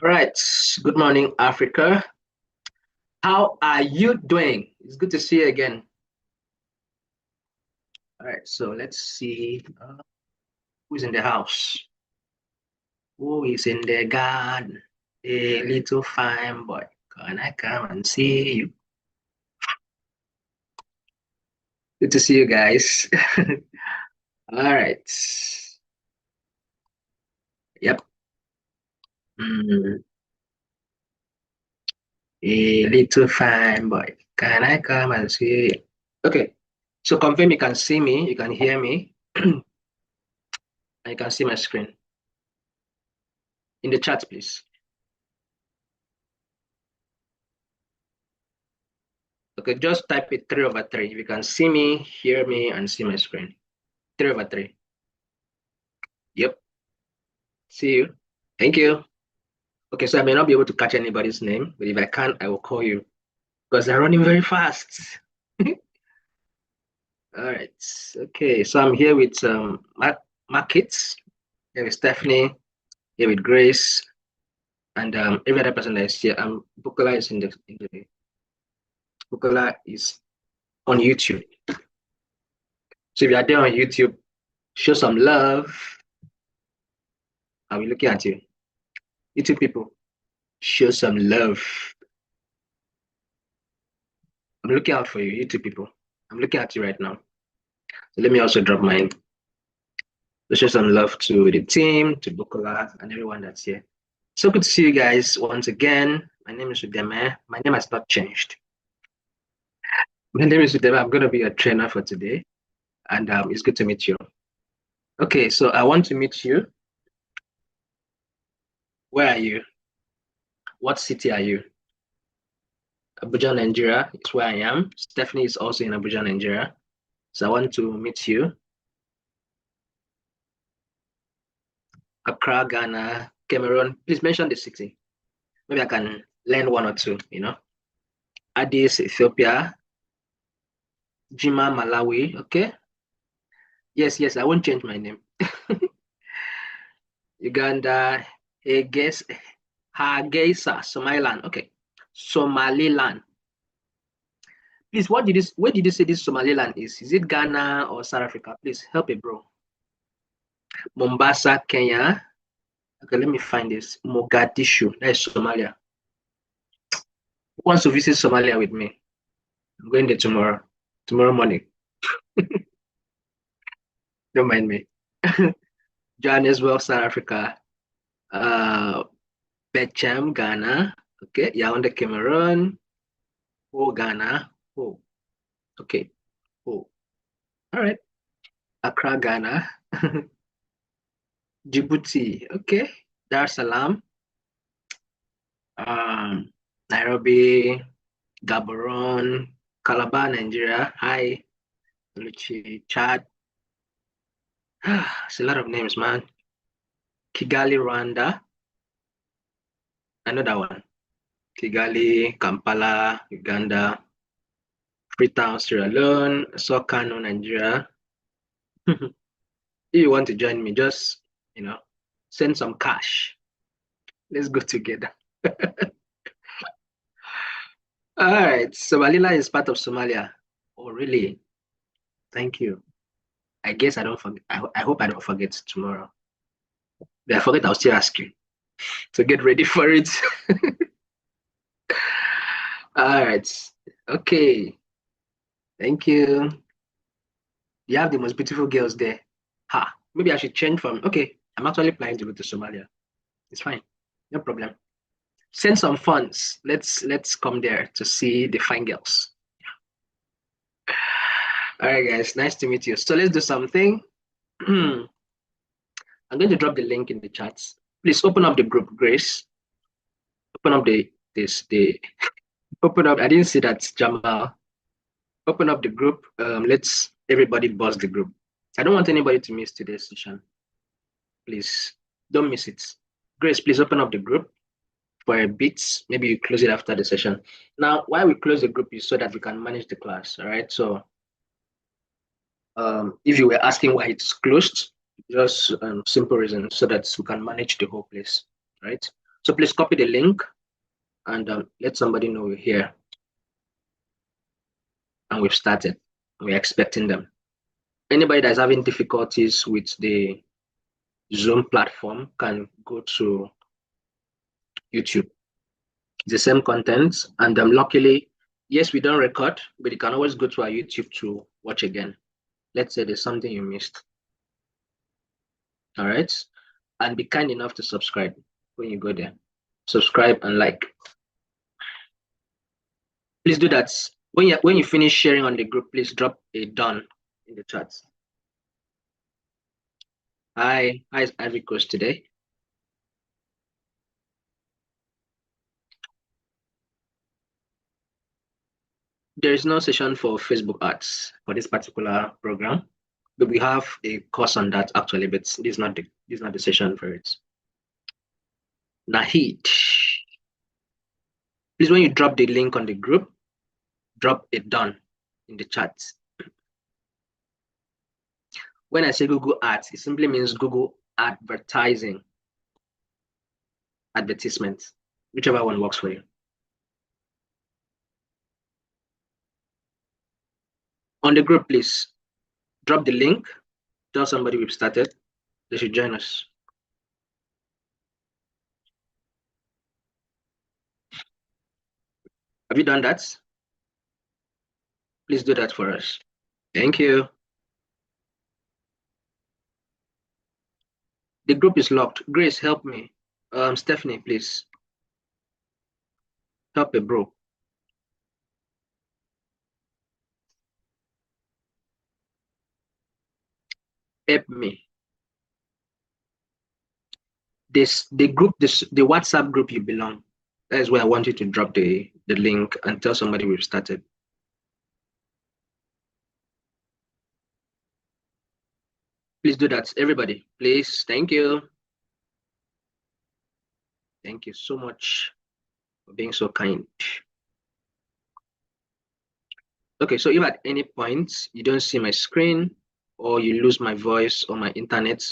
Right. Good morning, Africa. How are you doing? It's good to see you again. All right. So let's see who's in the house. Who is in the garden? A little fine boy. Can I come and see you? Good to see you guys. All right. Yep. Mm, a little fine boy. Can I come and see you? Okay. So confirm you can see me, you can hear me, and you can see my screen. In the chat, please. Okay, just type it 3/3. If you can see me, hear me, and see my screen. 3/3. Yep. See you. Thank you. Okay, so I may not be able to catch anybody's name, but if I can, I will call you because they're running very fast. All right. Okay, so I'm here with Markets, here with Stephanie, here with Grace, and every other person that is here. Bukola is Bukola is on YouTube. So if you are there on YouTube, show some love. I'll be looking at you. YouTube people, show some love. I'm looking out for you, YouTube people. I'm looking at you right now. So let me also drop mine. Let's show some love to the team, to Bukola, and everyone that's here. So good to see you guys once again. My name is Udeme. My name has not changed. My name is Udeme. I'm going to be your trainer for today, and it's good to meet you. Okay, so I want to meet you. Where are you? What city are you? Abuja, Nigeria is where I am. Stephanie is also in Abuja, Nigeria. So I want to meet you. Accra, Ghana, Cameroon. Please mention the city. Maybe I can learn one or two, Addis, Ethiopia, Jima, Malawi. Okay. Yes, I won't change my name. Uganda, Hargeisa, Somaliland. Okay. Somaliland. Please, where did you say this Somaliland is? Is it Ghana or South Africa? Please help a bro. Mombasa, Kenya. Okay, let me find this. Mogadishu. That is Somalia. Who wants to visit Somalia with me? I'm going there tomorrow morning. Don't mind me. Johannesburg, South Africa. Beckham, Ghana. Okay, Yaoundé, Cameroon. Oh, Ghana. Oh, okay. Oh, all right. Accra, Ghana. Djibouti. Okay. Dar es Salaam. Nairobi, Gaborone, Calabar, Nigeria. Hi. Luchi, Chad. It's a lot of names, man. Kigali, Rwanda. I know that one. Kigali, Kampala, Uganda. Freetown, Sierra Leone. Sokano, Nigeria. If you want to join me, just, send some cash. Let's go together. All right. Somaliland is part of Somalia. Oh, really? Thank you. I guess I don't forget. I hope I don't forget tomorrow. If I forget, I'll still ask you. So get ready for it. All right. Okay. Thank you. You have the most beautiful girls there. Ha. Maybe I should change from. Okay. I'm actually planning to go to Somalia. It's fine. No problem. Send some funds. Let's come there to see the fine girls. All right, guys. Nice to meet you. So let's do something. I'm going to drop the link in the chats. Please open up the group, Grace. Open up open up. I didn't see that, Jamal. Open up the group. Let's everybody buzz the group. I don't want anybody to miss today's session. Please don't miss it. Grace, please open up the group for a bit. Maybe you close it after the session. Now, why we close the group is so that we can manage the class. All right. So if you were asking why it's closed, just simple reason so that we can manage the whole place. Right. So please copy the link and let somebody know we're here and we've started. We're expecting them. Anybody that's having difficulties with the Zoom platform can go to YouTube. It's the same content, and luckily, yes, we don't record, but you can always go to our YouTube to watch again. Let's say there's something you missed. All right, and be kind enough to subscribe when you go there. Subscribe and like. Please do that. When you finish sharing on the group, please drop a done in the chat. Hi, how is Ivory Coast today? There is no session for Facebook ads for this particular program, but we have a course on that actually, but this is not the session for it. Nahid, please, when you drop the link on the group, drop it done in the chat. When I say Google Ads, it simply means Google advertising, advertisement, whichever one works for you. On the group, please drop the link, tell somebody we've started, they should join us. Have you done that? Please do that for us. Thank you. The group is locked. Grace, help me. Stephanie, please. Help a bro. Help me. The WhatsApp group you belong. That is where I want you to drop the link and tell somebody we've started. Please do that, everybody. Please, thank you. Thank you so much for being so kind. Okay, so if at any point you don't see my screen or you lose my voice or my internet,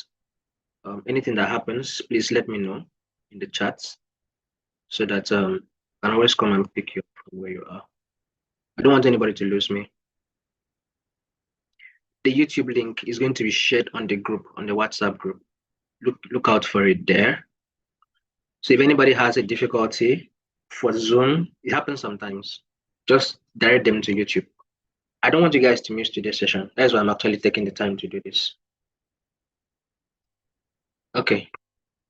anything that happens, please let me know in the chat so that I can always come and pick you up from where you are. I don't want anybody to lose me. The YouTube link is going to be shared on the group, on the WhatsApp group. Look out for it there. So if anybody has a difficulty for Zoom, it happens sometimes, just direct them to YouTube. I don't want you guys to miss today's session. That's why I'm actually taking the time to do this. Okay,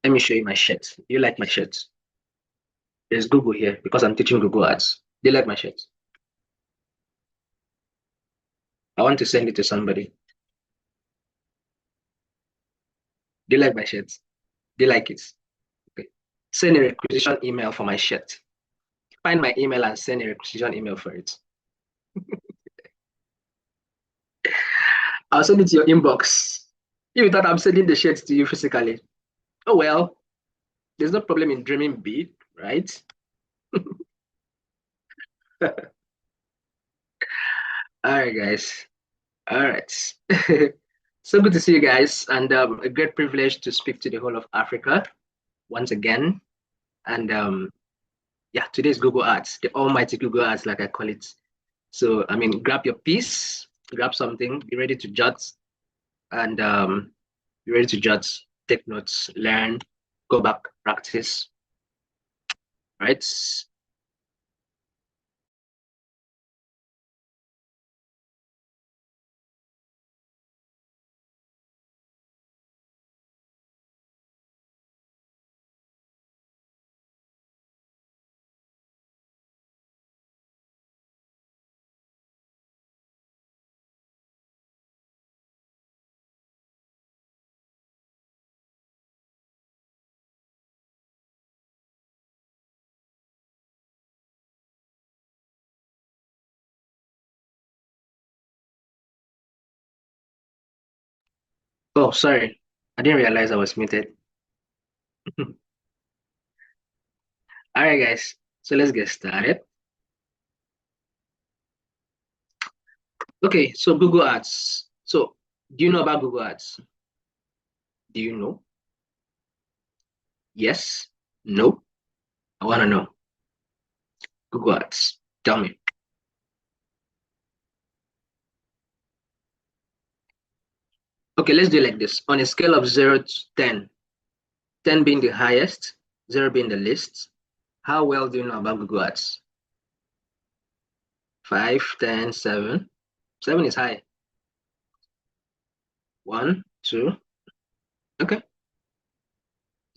let me show you my shirt. You like my shirt? There's Google here because I'm teaching Google Ads. They like my shirt. I want to send it to somebody. They like my shirt. They like it. Okay. Send a requisition email for my shirt. Find my email and send a requisition email for it. I'll send it to your inbox. If you thought I'm sending the shirts to you physically, oh well, there's no problem in dreaming big, right? All right, guys. All right. So good to see you guys, and a great privilege to speak to the whole of Africa once again. And yeah, today's Google Ads, the almighty Google Ads, like I call it. So, I mean, grab your piece, grab something, be ready to jot, and be ready to jot, take notes, learn, go back, practice, right? Oh, sorry. I didn't realize I was muted. All right, guys. So let's get started. Okay, so Google Ads. So do you know about Google Ads? Do you know? Yes? No? I want to know. Google Ads. Tell me. Okay, let's do it like this. On a scale of 0 to 10, 10 being the highest, 0 being the least, how well do you know about Google Ads? 5, 10, 7. 7 is high. 1, 2. Okay.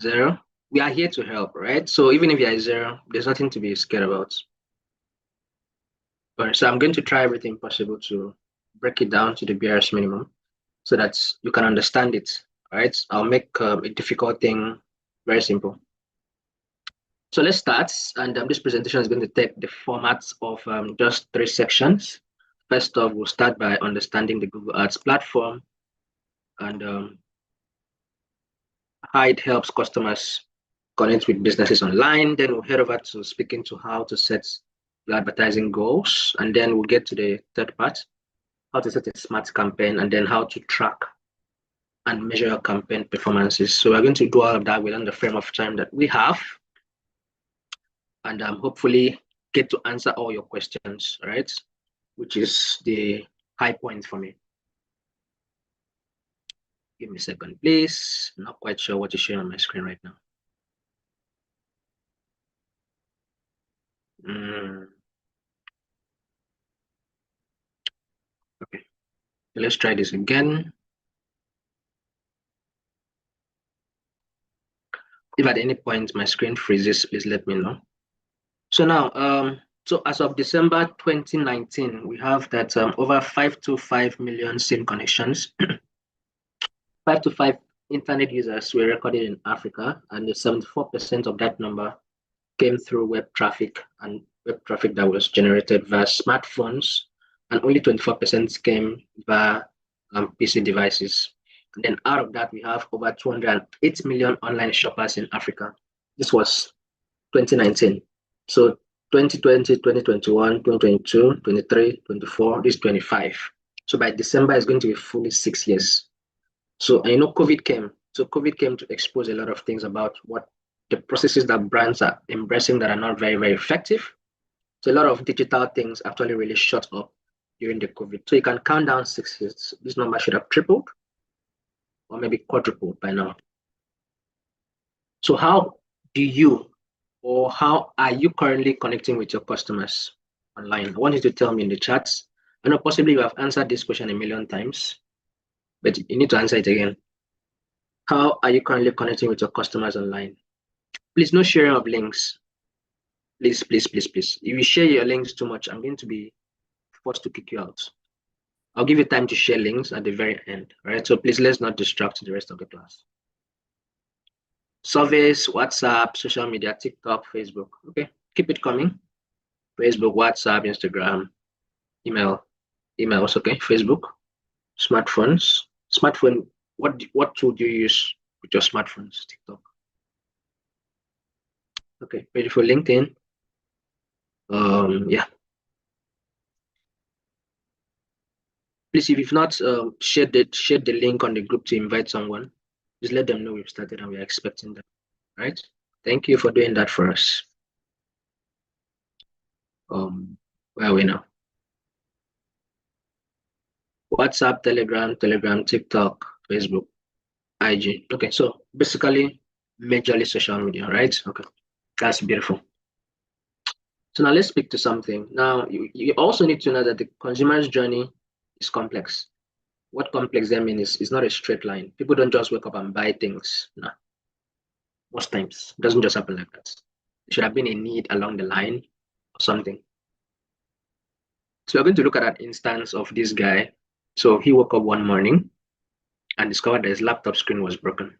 0. We are here to help, right? So even if you are 0, there's nothing to be scared about. All right, so I'm going to try everything possible to break it down to the barest minimum so that you can understand it. All right. I'll make a difficult thing very simple. So let's start. And this presentation is going to take the format of just 3 sections. First off, we'll start by understanding the Google Ads platform and how it helps customers connect with businesses online. Then we'll head over to speaking to how to set your advertising goals. And then we'll get to the third part, how to set a smart campaign, and then how to track and measure your campaign performances. So we're going to do all of that within the frame of time that we have, and hopefully get to answer all your questions, right? Which is the high point for me. Give me a second, please. I'm not quite sure what is showing on my screen right now. Okay, let's try this again. If at any point my screen freezes, please let me know. So now, so as of December 2019, we have that over 525 million SIM connections. 525 internet users were recorded in Africa, and 74% of that number came through web traffic and web traffic that was generated via smartphones, and only 24% came via PC devices. And then out of that, we have over 208 million online shoppers in Africa. This was 2019. So 2020, 2021, 2022, 23, 24, this 25. So by December, it's going to be fully 6 years. So I know COVID came. So COVID came to expose a lot of things about what the processes that brands are embracing that are not very, very effective. So a lot of digital things actually really shut up during the COVID. So you can count down 6 years. This number should have tripled or maybe quadrupled by now. So how do you or how are you currently connecting with your customers online? I want you to tell me in the chats. I know possibly you have answered this question a million times, but you need to answer it again. How are you currently connecting with your customers online? Please, no sharing of links. Please, please, please, please. If you share your links too much, I'm going to be forced to kick you out. I'll give you time to share links at the very end, right? So please, let's not distract the rest of the class. Surveys, WhatsApp, social media, TikTok, Facebook. Okay, keep it coming. Facebook, WhatsApp, Instagram, emails. Okay, Facebook, smartphones. Smartphone. What tool do you use with your smartphones? TikTok. Okay, ready for LinkedIn? Yeah. Please, if you've not shared the link on the group to invite someone, just let them know we've started and we're expecting them. Right? Thank you for doing that for us. Where are we now? WhatsApp, Telegram, TikTok, Facebook, IG. Okay, so basically majorly social media, right? Okay, that's beautiful. So now let's speak to something. Now you also need to know that the consumer's journey is complex. What complex I mean is not a straight line. People don't just wake up and buy things. No. Most times it doesn't just happen like that. There should have been a need along the line or something. So we're going to look at an instance of this guy. So he woke up one morning and discovered that his laptop screen was broken.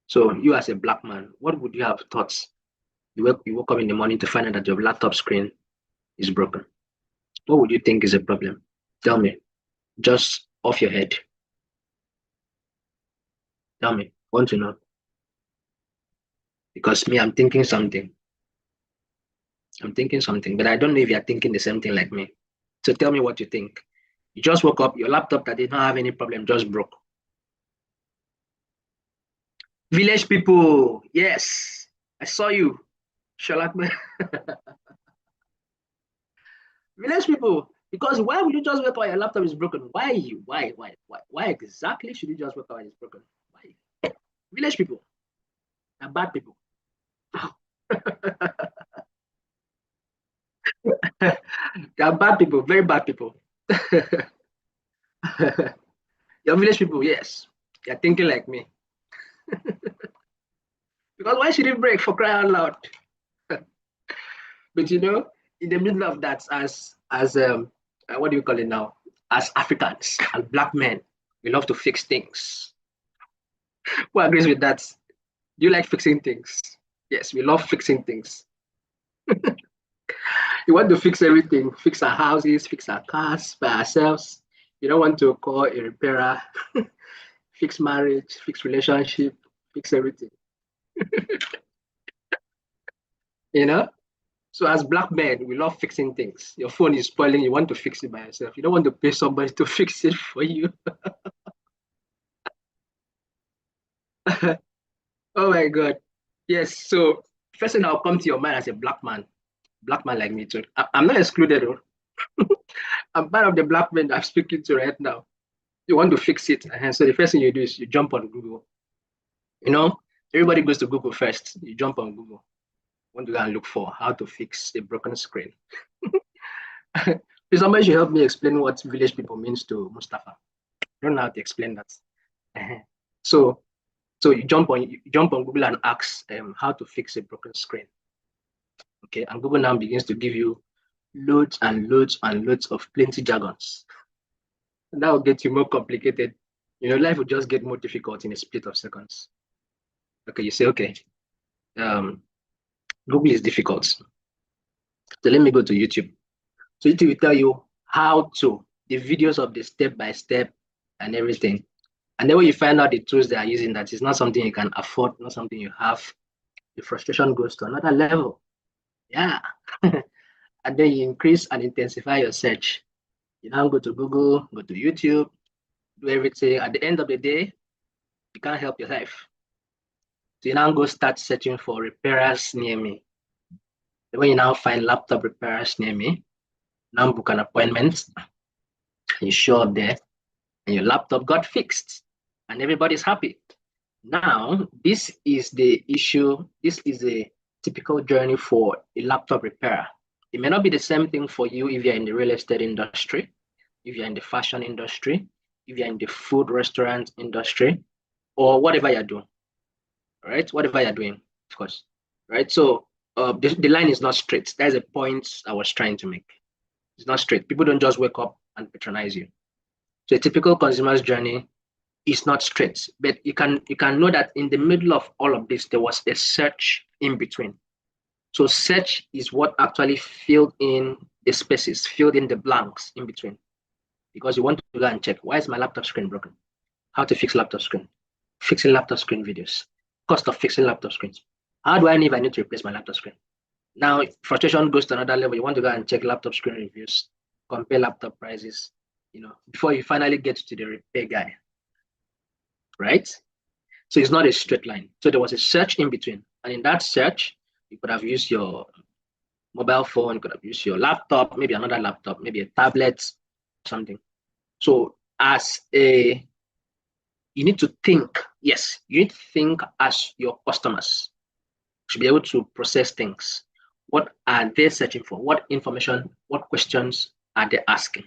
So you as a black man, what would you have thought? You woke up in the morning to find out that your laptop screen is broken. What would you think is a problem? Tell me, just off your head. Tell me, I want to know. Because me, I'm thinking something. But I don't know if you're thinking the same thing like me. So tell me what you think. You just woke up, your laptop that did not have any problem just broke. Village people, yes, I saw you. Sherlock man. Village people, because why would you just wake up and your laptop is broken? Why exactly should you just wake up and it's broken? Why? Village people are bad people. They are bad people, very bad people. Your village people, yes, they're thinking like me. Because why should it break for crying out loud? But in the middle of that, as what do you call it now? As Africans and black men, we love to fix things. Who agrees with that? Do you like fixing things? Yes, we love fixing things. We want to fix everything, fix our houses, fix our cars by ourselves. You don't want to call a repairer, fix marriage, fix relationship, fix everything. You know? So as black men, we love fixing things. Your phone is spoiling, you want to fix it by yourself. You don't want to pay somebody to fix it for you. Oh my God. Yes. So first thing I'll come to your mind as a black man like me too. I'm not excluded. Oh. I'm part of the black men that I'm speaking to right now. You want to fix it. And so the first thing you do is you jump on Google. You know, everybody goes to Google first. You jump on Google. Want to go and look for how to fix a broken screen. Please, somebody should help me explain what village people means to Mustafa. I don't know how to explain that. Uh-huh. So, so you jump on Google and ask how to fix a broken screen. Okay, and Google now begins to give you loads and loads and loads of plenty jargons. And that will get you more complicated. Life will just get more difficult in a split of seconds. Okay, you say, okay, um, Google is difficult. So let me go to YouTube. So YouTube will tell you how to, the videos of the step by step and everything. And then when you find out the tools they are using, that is not something you can afford, not something you have, the frustration goes to another level. Yeah. And then you increase and intensify your search. You now go to Google, go to YouTube, do everything. At the end of the day, you can't help your life. So you now go start searching for repairers near me. When you now find laptop repairers near me, now book an appointment, you show up there, and your laptop got fixed, and everybody's happy. Now, this is the issue. This is a typical journey for a laptop repairer. It may not be the same thing for you if you're in the real estate industry, if you're in the fashion industry, if you're in the food restaurant industry, or whatever you're doing, right? Whatever you're doing, of course, right? So the line is not straight. That's a point I was trying to make. It's not straight. People don't just wake up and patronize you. So a typical consumer's journey is not straight, but you can know that in the middle of all of this, there was a search in between. So search is what actually filled in the spaces, filled in the blanks in between. Because you want to go and check, why is my laptop screen broken? How to fix laptop screen? Fixing laptop screen videos. Cost of fixing laptop screens. How do I know if I need to replace my laptop screen? Now, frustration goes to another level. You want to go and check laptop screen reviews, compare laptop prices, before you finally get to the repair guy, right? So it's not a straight line. So there was a search in between. And in that search, you could have used your mobile phone, you could have used your laptop, maybe another laptop, maybe a tablet, something. So you need to think, yes, you need to think as your customers should be able to process things. What are they searching for? What information, what questions are they asking?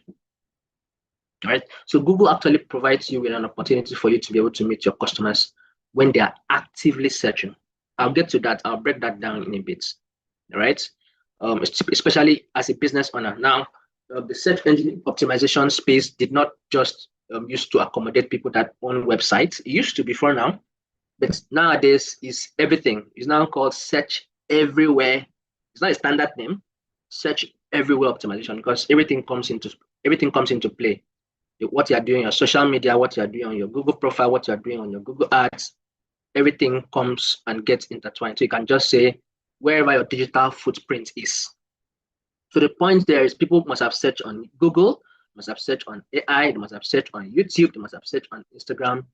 All right. So Google actually provides you with an opportunity for you to be able to meet your customers when they are actively searching. I'll get to that. I'll break that down in a bit. All right. Especially as a business owner. Now, the search engine optimization space did not just used to accommodate people that own websites. It used to before now, but nowadays is everything. It's now called search everywhere. It's not a standard name. Search everywhere optimization, because everything comes into play. What you're doing on your social media, what you're doing on your Google profile, what you're doing on your Google ads, everything comes and gets intertwined. So you can just say wherever your digital footprint is. So the point there is people must have searched on Google, must have searched on AI, they must have searched on YouTube, they must have searched on Instagram,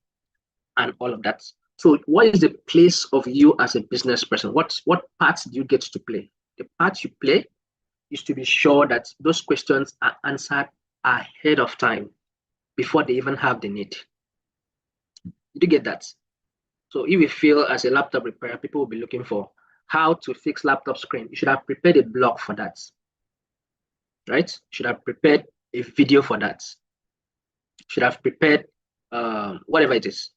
and all of that. So what is the place of you as a business person? What parts do you get to play? The part you play is to be sure that those questions are answered ahead of time before they even have the need. Did you get that? So if you feel as a laptop repairer, people will be looking for how to fix laptop screen. You should have prepared a blog for that, right? You should have prepared a video for that. You should have prepared whatever it is,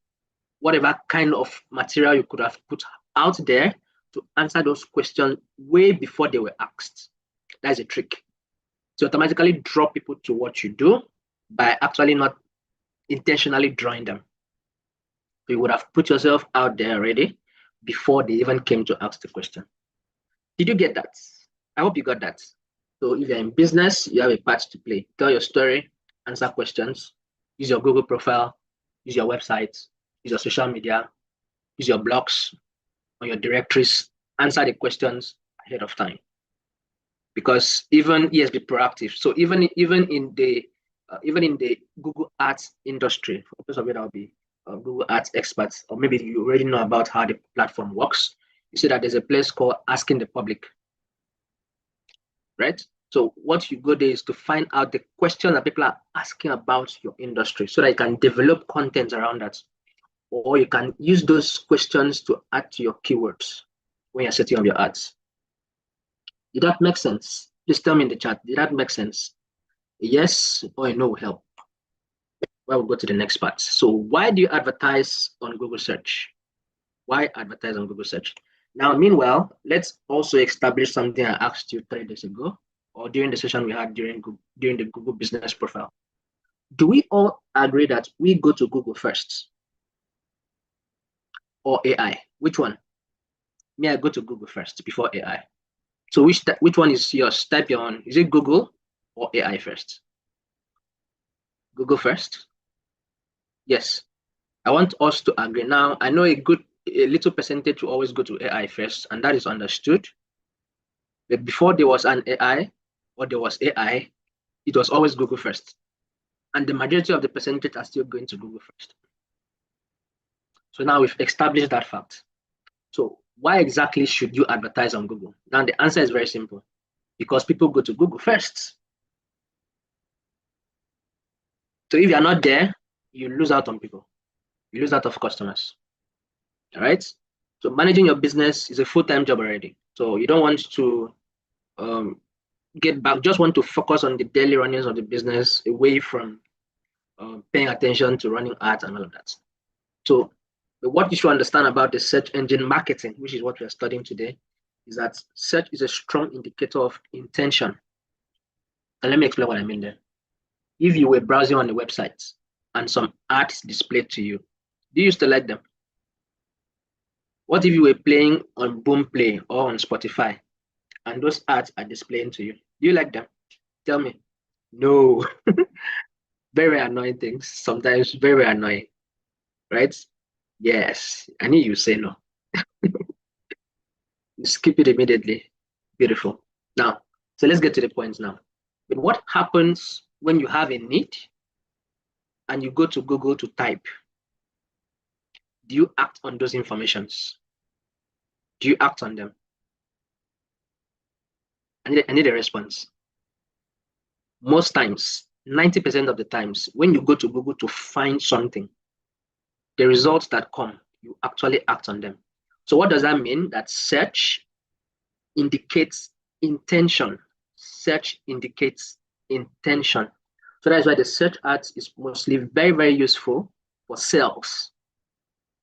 whatever kind of material you could have put out there to answer those questions way before they were asked. That's a trick. To automatically draw people to what you do by actually not intentionally drawing them. You would have put yourself out there already before they even came to ask the question. Did you get that? I hope you got that. So if you're in business, you have a part to play. Tell your story, answer questions, use your Google profile, use your website, use your social media, use your blogs or your directories, answer the questions ahead of time. Because even yes, be proactive. So even in the Google Ads industry, for those of you that will be Google Ads experts, or maybe you already know about how the platform works, you see that there's a place called Asking the Public, right? So what you go there is to find out the question that people are asking about your industry so that you can develop content around that. Or you can use those questions to add to your keywords when you're setting up your ads. Did that make sense? Please tell me in the chat, did that make sense? Yes or a no will help. Well, we'll go to the next part. So why do you advertise on Google search? Why advertise on Google search? Now, meanwhile, let's also establish something I asked you 3 days ago, or during the session we had during the Google business profile. Do we all agree that we go to Google first or AI? Which one? Me, I go to Google first before AI. So which one is yours? Type your own. Is it Google or AI first? Google first? Yes. I want us to agree. Now, I know a little percentage will always go to AI first, and that is understood. But before there was an AI or there was AI, it was always Google first. And the majority of the percentage are still going to Google first. So now we've established that fact. So why exactly should you advertise on Google? Now the answer is very simple. Because people go to Google first. So if you're not there, you lose out on people. You lose out of customers. All right? So managing your business is a full-time job already. So you don't want to get back, just want to focus on the daily runnings of the business away from paying attention to running ads and all of that. So what you should understand about the search engine marketing, which is what we are studying today, is that search is a strong indicator of intention. And let me explain what I mean there. If you were browsing on the website and some ads displayed to you, do you used to like them? What if you were playing on Boomplay or on Spotify and those ads are displaying to you? Do you like them? Tell me. No. Very annoying things. Sometimes very annoying, right? Yes. I knew you say no. Skip it immediately. Beautiful. Now, so let's get to the point now. But what happens when you have a need and you go to Google to type? Do you act on those informations? Do you act on them? I need a response. Most times, 90% of the times, when you go to Google to find something, the results that come, you actually act on them. So what does that mean? That search indicates intention. Search indicates intention. So that's why the search ads is mostly very, very useful for sales.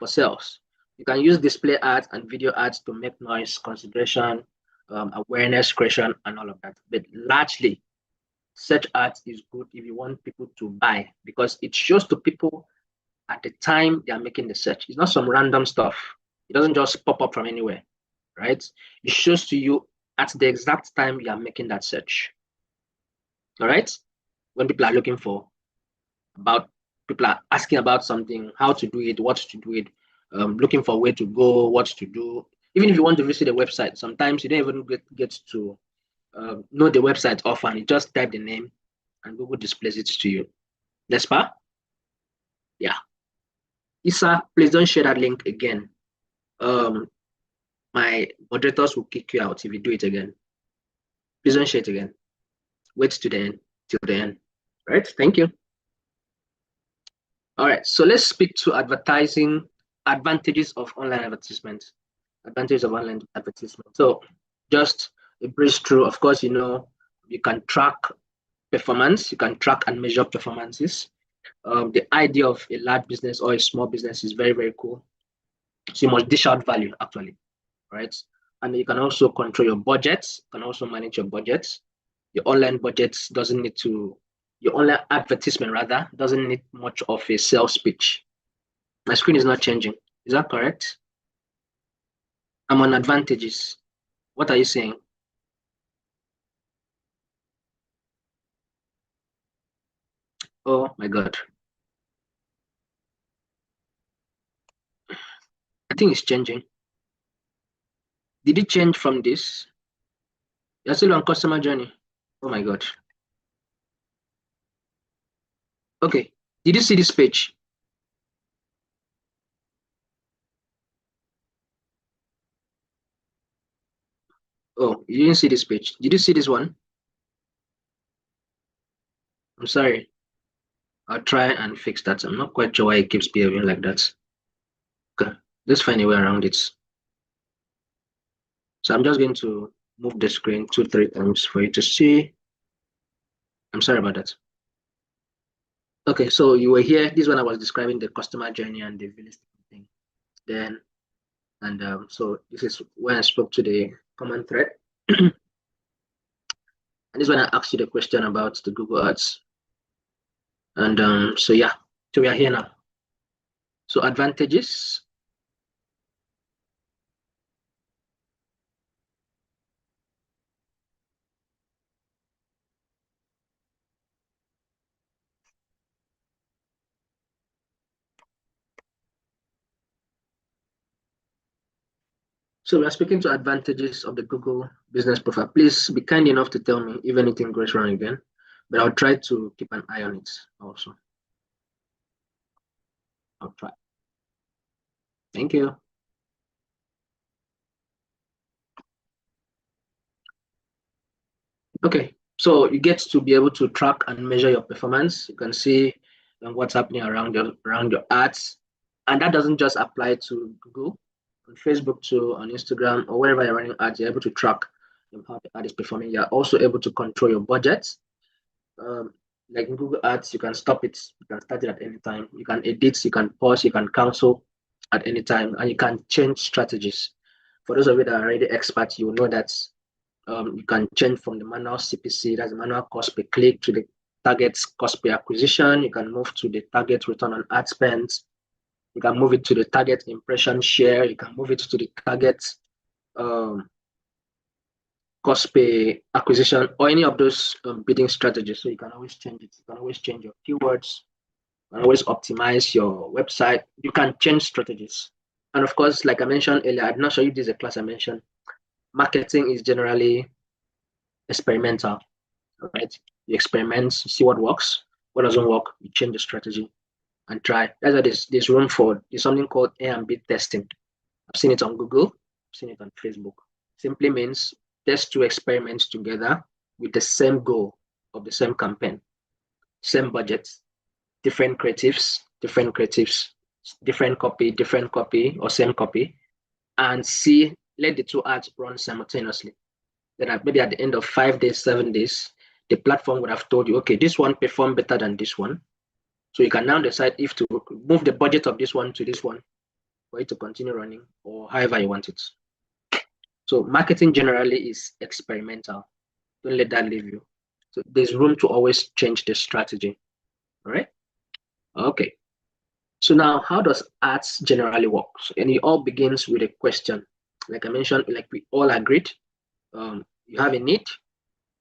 For sales. You can use display ads and video ads to make noise, consideration, awareness creation, and all of that. But largely, search ads is good if you want people to buy because it shows to people at the time they are making the search. It's not some random stuff. It doesn't just pop up from anywhere, right? It shows to you at the exact time you are making that search. All right? When people are looking for people are asking about something, how to do it, what to do it, looking for where to go, what to do. Even if you want to visit a website, sometimes you don't even get to know the website often. You just type the name and Google displays it to you. N'est-ce pas? Yeah. Isa, please don't share that link again. My moderators will kick you out if you do it again. Please don't share it again. Wait to the end, till the end. Right? Thank you. All right. So let's speak to advertising advantages of online advertisement. Advantages of online advertisement. So just a breeze through. Of course, you can track performance. You can track and measure performances. The idea of a large business or a small business is very, very cool. So you must dish out value actually, right? And you can also control your budgets. You can also manage your budgets. Your online budgets doesn't need to, your online advertisement rather doesn't need much of a sales pitch. My screen is not changing. Is that correct? I'm on advantages. What are you saying? Oh my God. I think it's changing. Did it change from this? You're still on customer journey. Oh my God. Okay. Did you see this page? Oh, you didn't see this page. Did you see this one? I'm sorry. I'll try and fix that. I'm not quite sure why it keeps behaving like that. Okay. Let's find a way around it. So I'm just going to move the screen 2-3 times for you to see. I'm sorry about that. Okay, so you were here. This one I was describing the customer journey and the village thing. Then, and so this is when I spoke to the common thread. And this is when I asked you the question about the Google Ads. And so yeah, so we are here now. So advantages. So we are speaking to advantages of the Google business profile. Please be kind enough to tell me if anything goes wrong again, but I'll try to keep an eye on it also. I'll try. Thank you. Okay, so you get to be able to track and measure your performance. You can see what's happening around your ads, and that doesn't just apply to Google, on Facebook too, on Instagram, or wherever you're running ads. You're able to track how the ad is performing. You're also able to control your budget. Like in Google Ads, you can stop it. You can start it at any time. You can edit. You can pause. You can cancel at any time, and you can change strategies. For those of you that are already experts, you know that you can change from the manual CPC, that's the manual cost per click, to the target cost per acquisition. You can move to the target return on ad spend. You can move it to the target impression share. You can move it to the target um, cost per acquisition, or any of those bidding strategies. So you can always change it. You can always change your keywords. You can always optimize your website. You can change strategies. And of course, like I mentioned earlier, I'm not sure if this is a class I mentioned, marketing is generally experimental, right? You experiment, see what works, what doesn't work, you change the strategy and try. That's why there's room for there's something called A and B testing. I've seen it on Google, I've seen it on Facebook. Simply means test two experiments together with the same goal of the same campaign, same budget, different creatives, different copy, or same copy, and see, let the two ads run simultaneously. Then maybe at the end of 5 days, 7 days, the platform would have told you, okay, this one performed better than this one. So you can now decide if to move the budget of this one to this one for it to continue running, or however you want it. So marketing generally is experimental. Don't let that leave you. So there's room to always change the strategy. All right. Okay. So now, how does ads generally work? And it all begins with a question. Like I mentioned, like we all agreed, you have a need,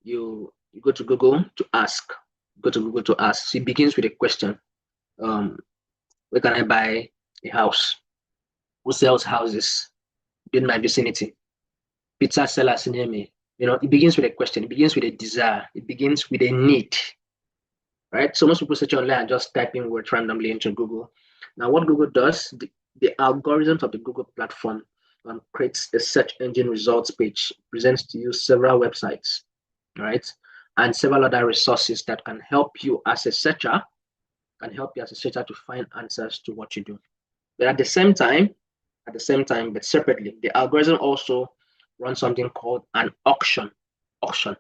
you go to Google to ask. Go to Google to ask. So it begins with a question. Where can I buy a house? Who sells houses in my vicinity? Pizza sellers near me. It begins with a question. It begins with a desire. It begins with a need. Right? So most people search online and just typing words randomly into Google. Now, what Google does, the algorithms of the Google platform creates a search engine results page, presents to you several websites, right, and several other resources that can help you as a searcher, to find answers to what you do. But at the same time, but separately, the algorithm also runs something called an auction. Auction.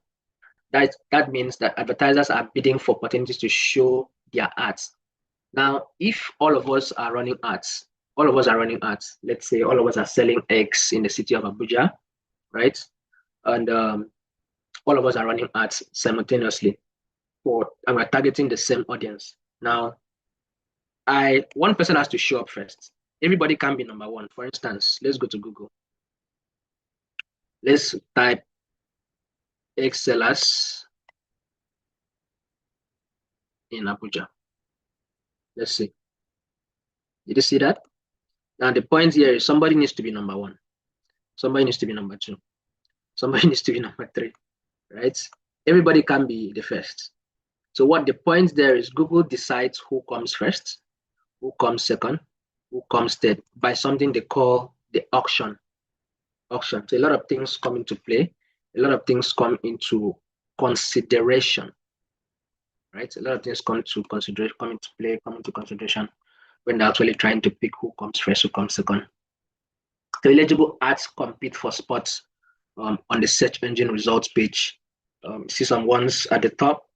That means that advertisers are bidding for opportunities to show their ads. Now, if all of us are running ads, let's say all of us are selling eggs in the city of Abuja, right? And all of us are running ads simultaneously and we're targeting the same audience. Now, one person has to show up first. Everybody can be number one. For instance, let's go to Google. Let's type egg sellers in Abuja. Let's see. Did you see that? Now the point here is somebody needs to be number one. Somebody needs to be number two. Somebody needs to be number three, right? Everybody can be the first. So what the point there is, Google decides who comes first, who comes second, who comes third by something they call the auction. So a lot of things come into play. A lot of things come into consideration, right? A lot of things come into consideration when they're actually trying to pick who comes first, who comes second. So eligible ads compete for spots on the search engine results page. See some ones at the top.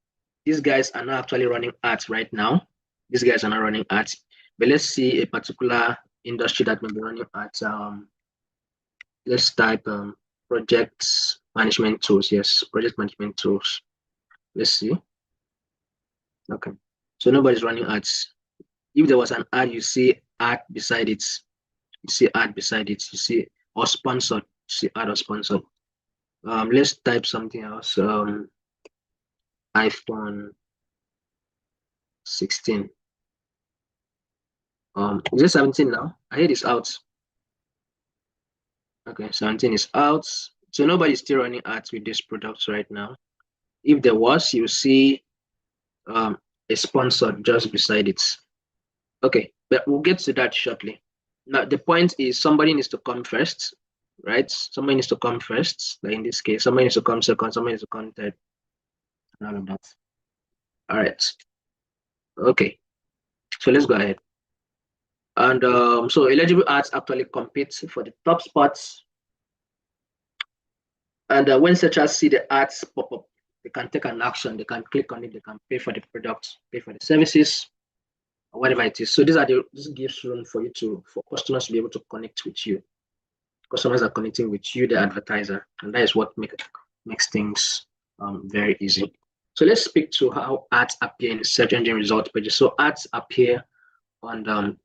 These guys are not actually running ads right now. These guys are not running ads. But let's see a particular industry that may be running ads. Let's type project management tools. Yes, project management tools. Let's see. Okay. So nobody's running ads. If there was an ad, you see ad beside it. You see or sponsored. You see ad or sponsored. Let's type something else. iPhone 16. Is it 17 now? I heard it's out. Okay, 17 is out. So nobody's still running ads with these products right now. If there was, you see a sponsor just beside it. Okay, but we'll get to that shortly. Now, the point is somebody needs to come first, right? Somebody needs to come first. Like in this case, somebody needs to come second, somebody needs to come third. None of that. All right. Okay. So let's go ahead. And so eligible ads actually compete for the top spots. And when searchers see the ads pop up, they can take an action. They can click on it. They can pay for the product, pay for the services, or whatever it is. So this gives room for customers to be able to connect with you. Customers are connecting with you, the advertiser, and that is what makes things very easy. So let's speak to how ads appear in search engine results pages. So ads appear on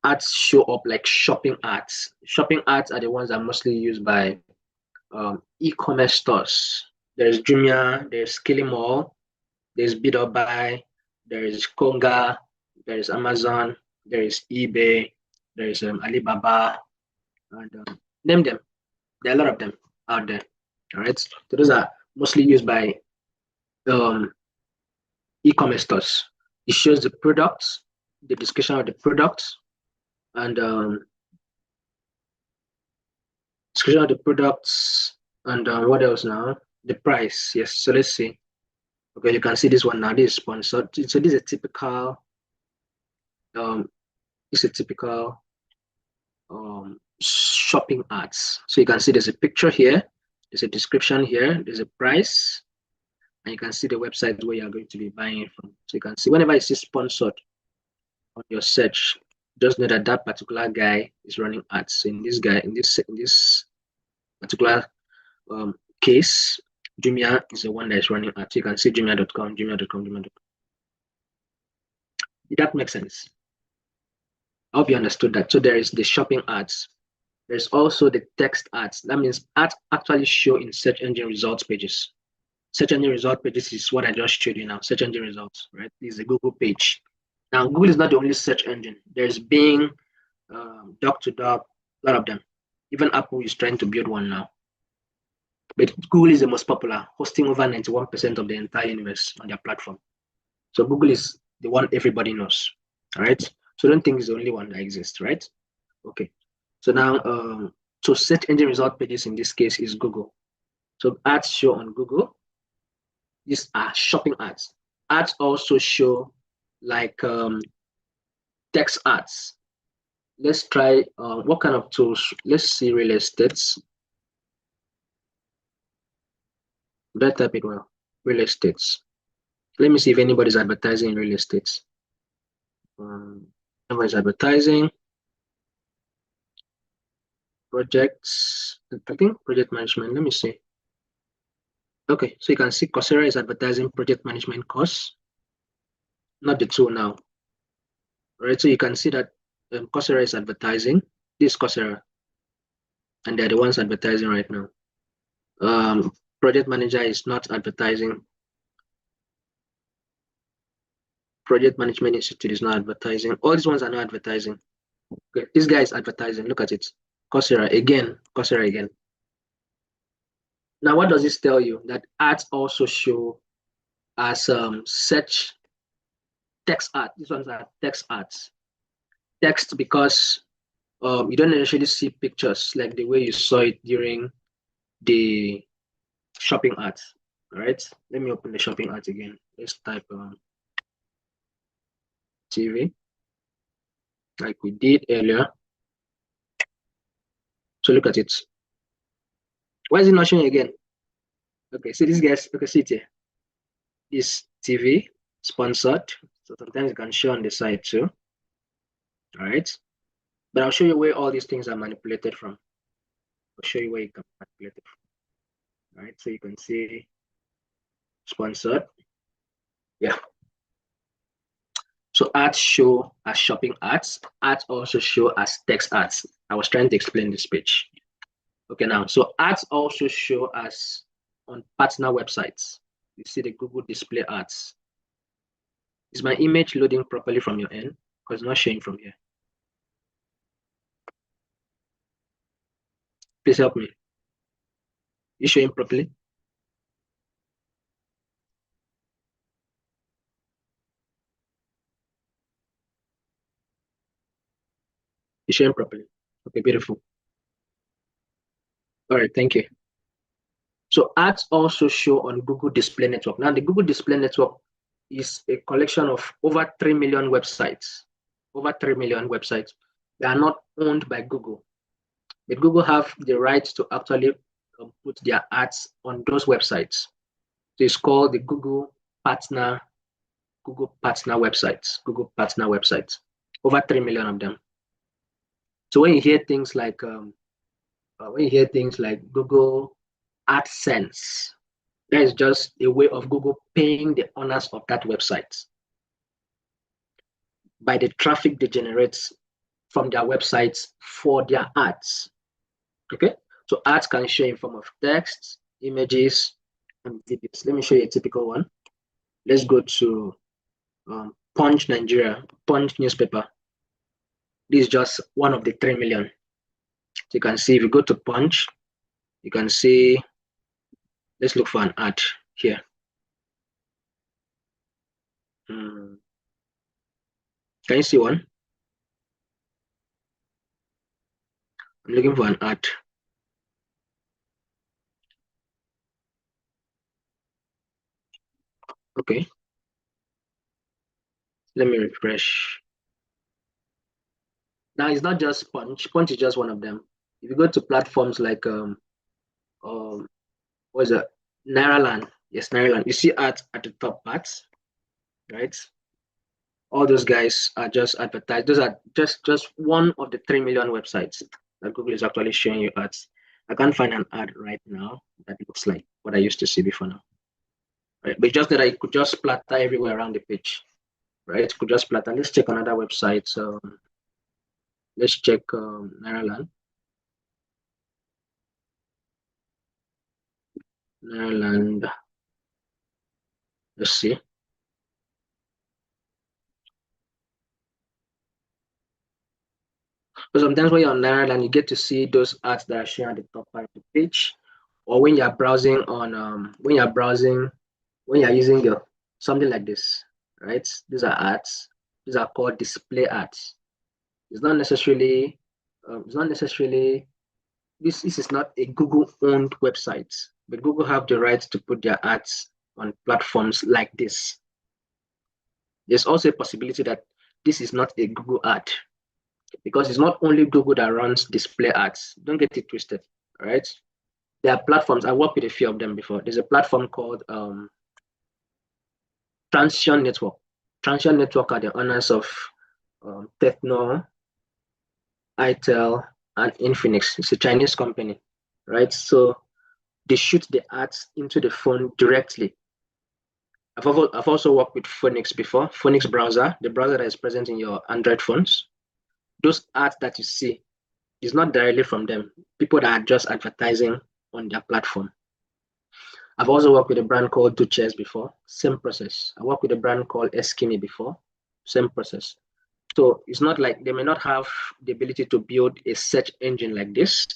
ads show up like shopping ads. Shopping ads are the ones that are mostly used by e-commerce stores. There's Jumia, there's Kilimall, there's Bid or Buy, there is Konga, there is Amazon, there is eBay, there is Alibaba, and name them. There are a lot of them out there. All right. So those are mostly used by e-commerce stores. It shows the products, the description of the products, and description of the products, and what else now? The price. Yes. So let's see. Okay, you can see this one now. This is sponsored. So this is a typical. Shopping ads. So you can see there's a picture here, there's a description here, there's a price, and you can see the website where you're going to be buying it from. So you can see whenever you see sponsored on your search, just know that that particular guy is running ads. So in this particular case, Jumia is the one that is running ads. You can see Jumia.com. Did that make sense? I hope you understood that. So there is the shopping ads. There's also the text ads. That means ads actually show in search engine results pages. Search engine result pages is what I just showed you now. Search engine results, right? This is a Google page. Now, Google is not the only search engine. There's Bing, Doc2Doc, a lot of them. Even Apple is trying to build one now. But Google is the most popular, hosting over 91% of the entire universe on their platform. So Google is the one everybody knows, all right? So don't think it's the only one that exists, right? Okay. So now, so search engine result pages in this case is Google. So ads show on Google. These are shopping ads. Ads also show like text ads. Let's try what kind of tools? Let's see real estate. Better type it well. Real estate. Let me see if anybody's advertising in real estate. Nobody's advertising. Projects. I think project management. Let me see. Okay, so you can see Coursera is advertising project management course, not the tool now. Right, so you can see that Coursera is advertising. This Coursera, and they're the ones advertising right now. Project manager is not advertising. Project Management Institute is not advertising. All these ones are not advertising. Okay, this guy is advertising. Look at it. Coursera again. Coursera again. Now, what does this tell you? That ads also show as search text ads. These ones are text ads. Text because you don't necessarily see pictures like the way you saw it during the shopping ads. All right. Let me open the shopping ads again. Let's type TV like we did earlier. So look at it. Why is it not showing again? Okay, see these guys. Okay, see it here. This TV sponsored. So sometimes it can show on the side too. All right. But I'll show you where all these things are manipulated from. I'll show you where you can manipulate it from. All right. So you can see sponsored. Yeah. So ads show as shopping ads. Ads also show as text ads. I was trying to explain this page. Okay, now, so ads also show as on partner websites. You see the Google display ads. Is my image loading properly from your end? Because it's not showing from here. Please help me. You showing properly? You showing properly? Okay, beautiful. All right, thank you. So ads also show on Google Display Network. Now, the Google Display Network is a collection of over 3 million websites. Over 3 million websites. They are not owned by Google. But Google have the right to actually put their ads on those websites. So it's called the Google Partner websites. Google Partner websites. Over 3 million of them. So when you hear things like Google AdSense, that is just a way of Google paying the owners of that website by the traffic they generate from their websites for their ads. Okay, so ads can show in form of text, images, and videos. Let me show you a typical one. Let's go to Punch Nigeria, Punch newspaper. This is just one of the 3 million. So you can see if you go to Punch, you can see, let's look for an ad here. Can you see one? I'm looking for an ad. Okay. Let me refresh. Now it's not just Punch. Punch is just one of them. If you go to platforms like what is it? Nairaland. Yes, Nairaland. You see ads at the top parts, right? All those guys are just advertised. Those are just one of the 3 million websites that Google is actually showing you ads. I can't find an ad right now that looks like what I used to see before now. Right? But just that I could just splatter everywhere around the page. Right? It could just splatter. Let's check another website. So let's check Nairaland. Nairaland. Let's see. So sometimes when you're on Nairaland, you get to see those ads that are shown at the top part of the page, or when you're browsing on when you're using your something like this, right? These are ads. These are called display ads. It's not necessarily, this is not a Google-owned website, but Google have the right to put their ads on platforms like this. There's also a possibility that this is not a Google ad, because it's not only Google that runs display ads. Don't get it twisted, all right? There are platforms, I worked with a few of them before. There's a platform called Transsion Network. Transsion Network are the owners of Techno, ITEL, and Infinix. It's a Chinese company, right? So they shoot the ads into the phone directly. I've also worked with Phoenix before, Phoenix browser, the browser that is present in your Android phones. Those ads that you see is not directly from them, people that are just advertising on their platform. I've also worked with a brand called Duchess before, same process. I worked with a brand called Eskimi before, same process. So it's not like they may not have the ability to build a search engine like this,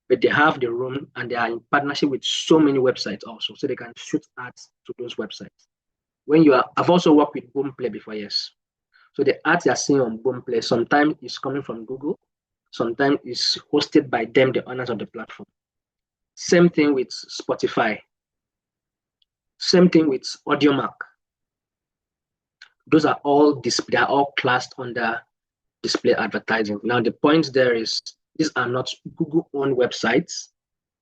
but they have the room and they are in partnership with so many websites also, so they can shoot ads to those websites. I've also worked with Boomplay before, yes. So the ads you're seeing on Boomplay sometimes is coming from Google, sometimes is hosted by them, the owners of the platform. Same thing with Spotify. Same thing with AudioMac. Those are all they are all classed under display advertising. Now the point there is these are not Google-owned websites,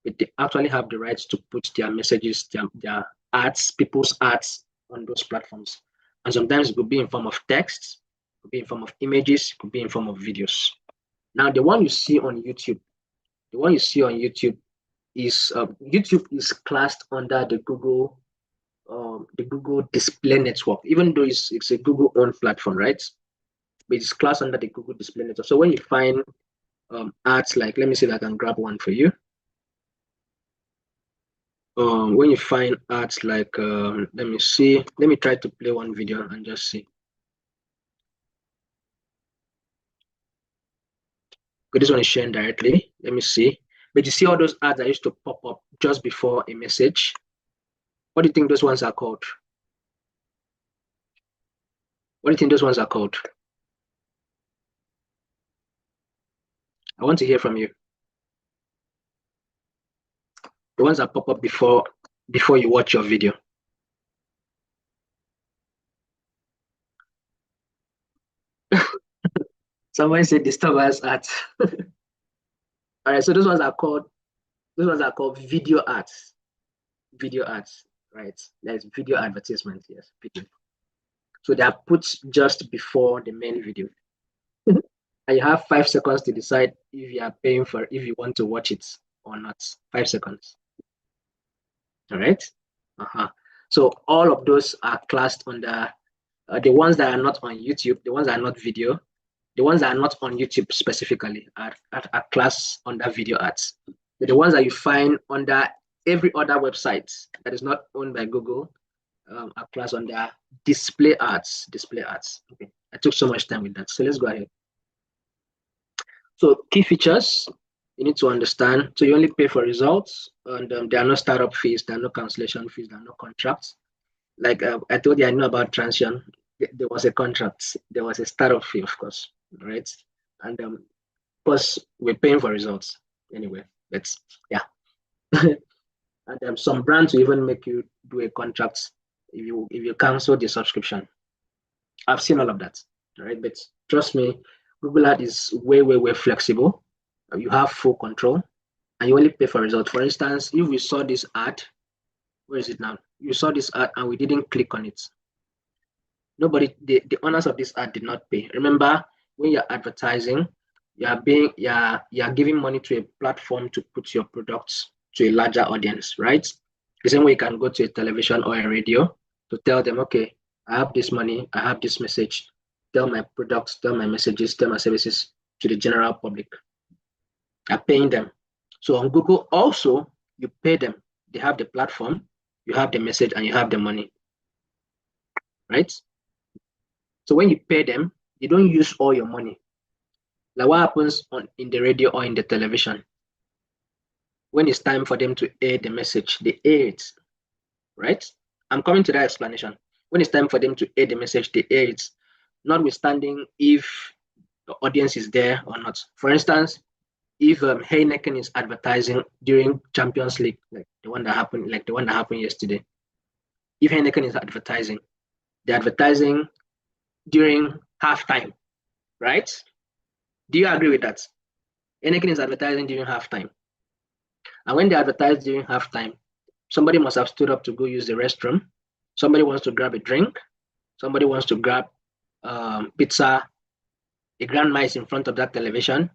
but they actually have the rights to put their messages, their ads, people's ads on those platforms. And sometimes it could be in form of text, it could be in form of images, it could be in form of videos. Now the one you see on YouTube, is YouTube is classed under the Google Display Network, even though it's a Google-owned platform, right? But it's classed under the Google Display Network. So when you find ads like, let me see if I can grab one for you. When you find ads like, let me try to play one video and just see. Okay, this one is sharing directly. Let me see. But you see all those ads that used to pop up just before a message. What do you think those ones are called? What do you think those ones are called? I want to hear from you. The ones that pop up before you watch your video. Someone said disturbance ads. All right, so those ones are called video ads. Video ads, right? There's video advertisement, yes, video. So they are put just before the main video. And you have 5 seconds to decide if you are paying for, if you want to watch it or not. 5 seconds. All right. So all of those are classed under the ones that are not on YouTube, the ones that are not video, the ones that are not on YouTube specifically are classed under video ads. But the ones that you find under every other website that is not owned by Google are classed under display ads. Display ads. Okay. I took so much time with that. So let's go ahead. So key features you need to understand. So you only pay for results, and there are no startup fees, there are no cancellation fees, there are no contracts. Like I told you, I know about Transsion. There was a contract, there was a startup fee, of course, right? And of course, we're paying for results anyway. That's yeah. And some brands will even make you do a contract if you cancel the subscription. I've seen all of that, right? But trust me, Google Ad is way flexible. You have full control, and you only pay for results. For instance, if we saw this ad, where is it now? You saw this ad and we didn't click on it. The owners of this ad did not pay. Remember, when you're advertising, you're giving money to a platform to put your products to a larger audience, right? The same way you can go to a television or a radio to tell them, okay, I have this money, I have this message, tell my products, tell my messages, tell my services to the general public. You're paying them. So on Google also, you pay them. They have the platform, you have the message, and you have the money, right? So when you pay them, you don't use all your money. Like what happens in the radio or in the television? When it's time for them to air the message, they air it, right? I'm coming to that explanation. When it's time for them to air the message, they air it. notwithstanding if the audience is there or not. For instance, if Heineken is advertising during Champions League, like the one that happened yesterday, if Heineken is advertising, they're advertising during halftime, right? Do you agree with that? Heineken is advertising during halftime. And when they advertise during halftime, somebody must have stood up to go use the restroom. Somebody wants to grab a drink. Somebody wants to grab pizza. A grandma is in front of that television.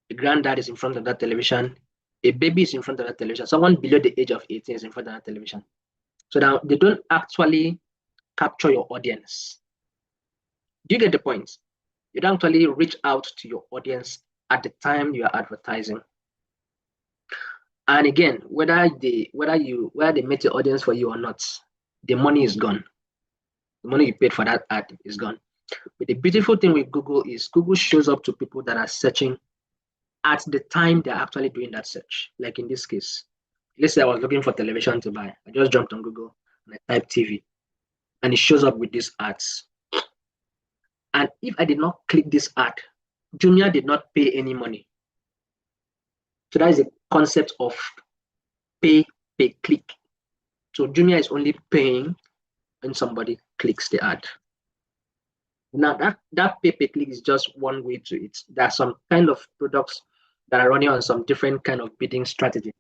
A granddad is in front of that television. A baby is in front of that television. Someone below the age of 18 is in front of that television. So now they don't actually capture your audience. Do you get the point? You don't actually reach out to your audience at the time you are advertising. And again, whether they met your audience for you or not, the money is gone. The money you paid for that ad is gone. But the beautiful thing with Google is Google shows up to people that are searching at the time they're actually doing that search. Like in this case, let's say I was looking for television to buy. I just jumped on Google and I typed TV, and it shows up with these ads. And if I did not click this ad, Jumia did not pay any money. So that is the concept of pay per click. So Jumia is only paying when somebody clicks the ad. Now that pay per click is just one way to it. There are some kind of products that are running on some different kind of bidding strategy.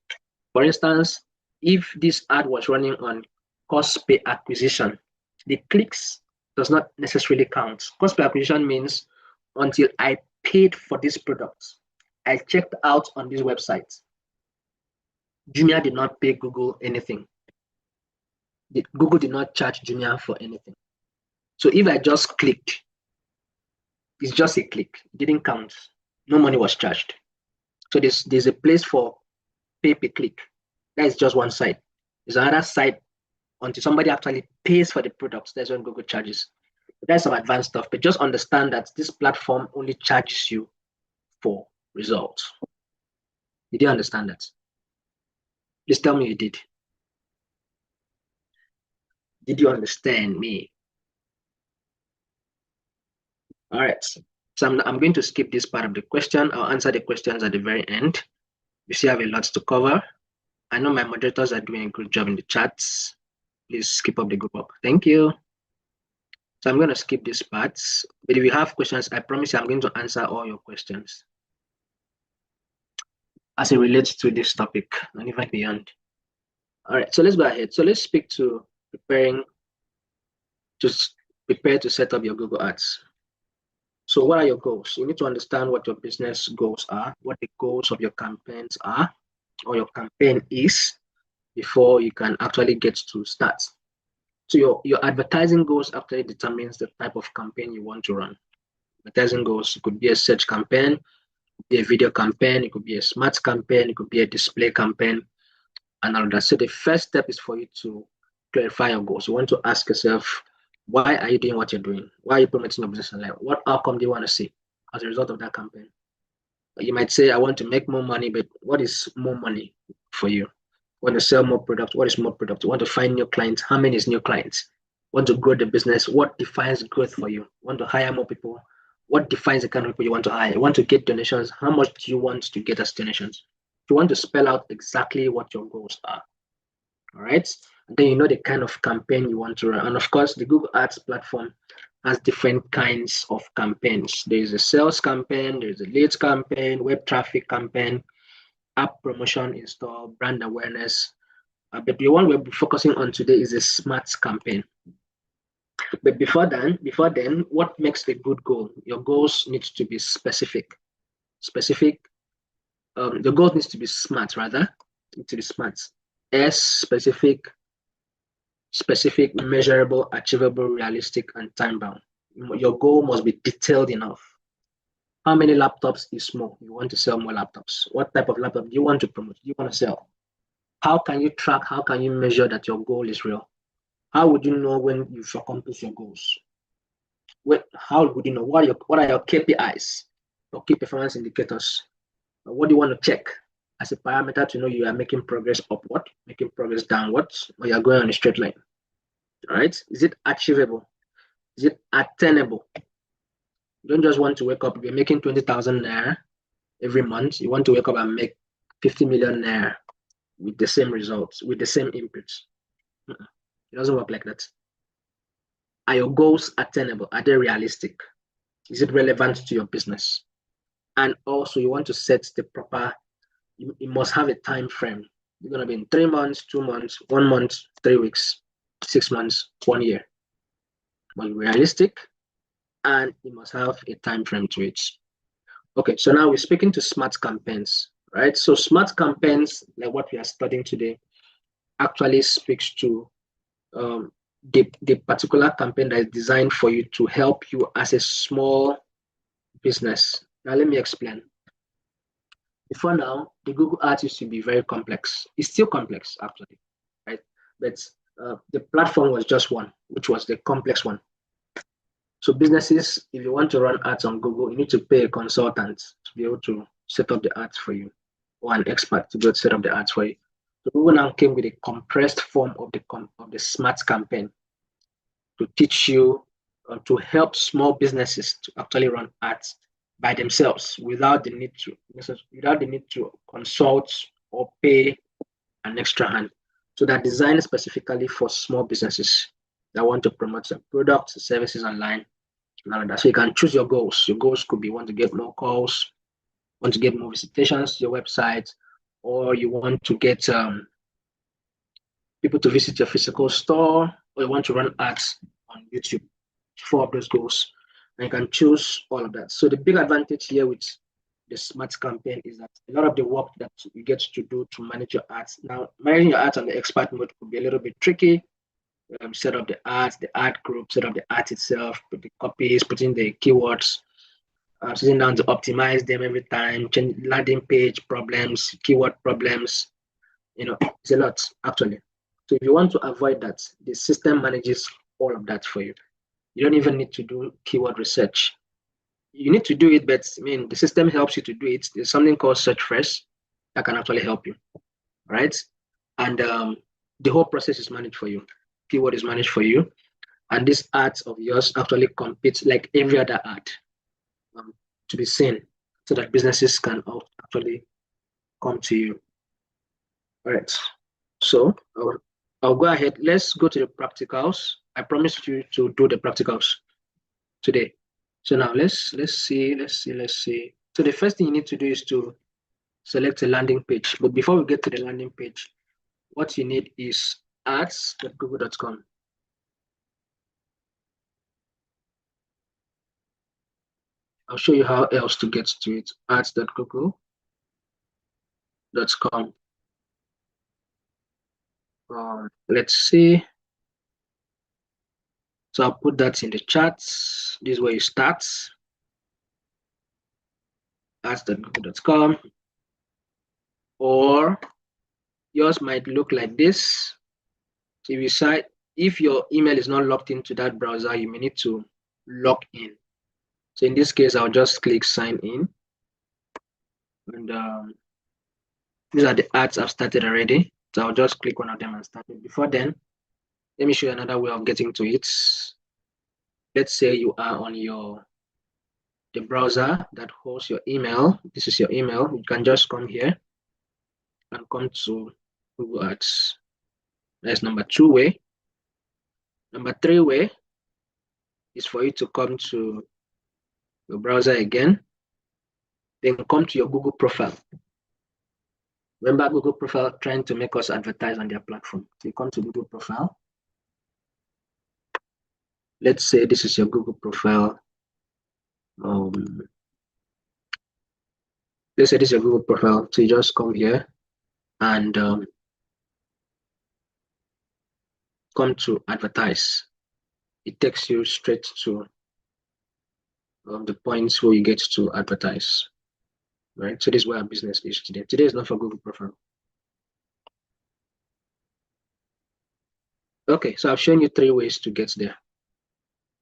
For instance, if this ad was running on cost per acquisition, the clicks does not necessarily count. Cost per acquisition means until I paid for this product, I checked out on this website. Jumia did not pay Google anything. Google did not charge Jumia for anything. So if I just clicked, it's just a click. It didn't count. No money was charged. So there's a place for pay per click. That is just one side. There's another side until somebody actually pays for the products. That's when Google charges. That's some advanced stuff. But just understand that this platform only charges you for results. Did you understand that? Please tell me you did. Did you understand me? All right. So I'm going to skip this part of the question. I'll answer the questions at the very end. We still have a lot to cover. I know my moderators are doing a good job in the chats. Please keep up the good work. Thank you. So I'm going to skip these parts. But if you have questions, I promise you I'm going to answer all your questions as it relates to this topic and even beyond. All right, so let's go ahead. So let's speak to prepare to set up your Google Ads. So what are your goals? You need to understand what your business goals are, what the goals of your campaigns are, or your campaign is, before you can actually get to start. So your advertising goals actually determines the type of campaign you want to run. Advertising goals, it could be a search campaign, it could be a video campaign, it could be a smart campaign, it could be a display campaign, and all that. So the first step is for you to clarify your goals. You want to ask yourself, why are you doing what you're doing? Why are you promoting your business online? What outcome do you want to see as a result of that campaign? You might say, I want to make more money, but what is more money for you? Want to sell more product? What is more product? You want to find new clients? How many is new clients? Want to grow the business? What defines growth for you? Want to hire more people? What defines the kind of people you want to hire? You want to get donations? How much do you want to get as donations? You want to spell out exactly what your goals are. All right. And then you know the kind of campaign you want to run. And of course, the Google Ads platform has different kinds of campaigns. There's a sales campaign, there's a leads campaign, web traffic campaign, app promotion, install, brand awareness. But the one we'll be focusing on today is a smart campaign. But before then, what makes a good goal? Your goals need to be specific. The goal needs to be smart, rather. It to be smart. Specific, measurable, achievable, realistic, and time-bound. Your goal must be detailed enough. How many laptops is small? You want to sell more laptops. What type of laptop do you want to promote? Do you want to sell? How can you track? How can you measure that your goal is real? How would you know when you've accomplished your goals? How would you know? What are your KPIs? Your key performance indicators? What do you want to check as a parameter to know you are making progress upward, making progress downward, or you are going on a straight line? All right? Is it achievable? Is it attainable? You don't just want to wake up, you're making 20,000 naira every month. You want to wake up and make 50 million naira with the same results, with the same inputs. It doesn't work like that. Are your goals attainable? Are they realistic? Is it relevant to your business? And also, you want to set the proper, you must have a time frame. You're going to be in 3 months, 2 months, 1 month, 3 weeks, 6 months, 1 year. But realistic, and you must have a time frame to it. Okay, so now we're speaking to smart campaigns, right? So smart campaigns, like what we are studying today, actually speaks to the particular campaign that is designed for you to help you as a small business. Now, let me explain. Before now, the Google Ads used to be very complex. It's still complex, actually, right? But the platform was just one, which was the complex one. So businesses, if you want to run ads on Google, you need to pay a consultant to be able to set up the ads for you, or an expert to be able to set up the ads for you. So Google now came with a compressed form of the smart campaign to teach you, to help small businesses to actually run ads by themselves without the need to consult or pay an extra hand. So they're designed specifically for small businesses that want to promote their products, services online, and all of that. So you can choose your goals. Your goals could be want to get more calls, want to get more visitations to your website, or you want to get people to visit your physical store, or you want to run ads on YouTube. 4 of those goals, and you can choose all of that. So the big advantage here with the smart campaign is that a lot of the work that you get to do to manage your ads. Now, managing your ads on the expert mode could be a little bit tricky. Set up the ads, the ad group, set up the ad itself, put the copies, put in the keywords, sitting down to optimize them every time, change landing page problems, keyword problems. It's a lot, actually. So if you want to avoid that, the system manages all of that for you. You don't even need to do keyword research. You need to do it, but the system helps you to do it. There's something called search first that can actually help you, right? And the whole process is managed for you. Keyword is managed for you. And these ads of yours actually compete like every other ad to be seen so that businesses can actually come to you. All right. So I'll go ahead. Let's go to the practicals. I promised you to do the practicals today. So now let's see. So the first thing you need to do is to select a landing page. But before we get to the landing page, what you need is ads.google.com. I'll show you how else to get to it. ads.google.com. Let's see. So I'll put that in the chat. This is where you start. ads.google.com. Or yours might look like this. So if your email is not logged into that browser, you may need to log in. So in this case, I'll just click sign in. And these are the ads I've started already. So I'll just click one of them and start it. Before then, let me show you another way of getting to it. Let's say you are on the browser that hosts your email. This is your email. You can just come here and come to Google Ads. That's number 2 way. Number 3 way is for you to come to your browser again, then come to your Google profile. Remember Google profile trying to make us advertise on their platform. So you come to Google profile. Let's say this is your Google profile. Let's say this is your Google profile. So you just come here and come to advertise. It takes you straight to the points where you get to advertise. Right? So this is where our business is today. Today is not for Google profile. Okay, so I've shown you 3 ways to get there.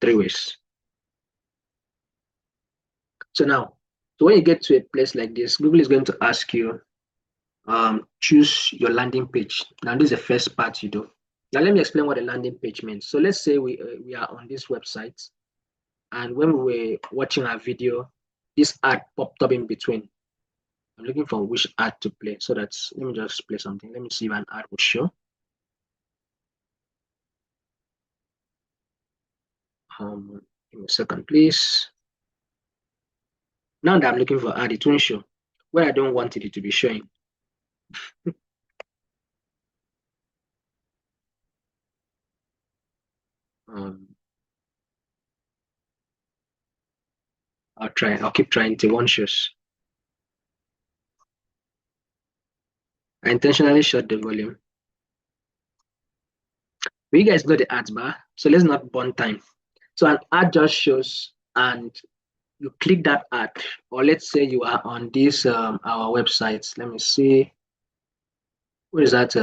3 ways. So now, so when you get to a place like this, Google is going to ask you, choose your landing page. Now, this is the first part you do. Now, let me explain what a landing page means. So let's say we are on this website, And when we were watching our video, this ad popped up in between. I'm looking for which ad to play. So that's, let me just play something. Let me see if an ad will show. Give me a second, please. Now that I'm looking for ad, it won't show. Where I don't want it to be showing. I'll keep trying till one shows. I intentionally shut the volume. But you guys got the ads bar, so let's not burn time. So an ad just shows and you click that ad, or let's say you are on this our website. Let me see. What is that?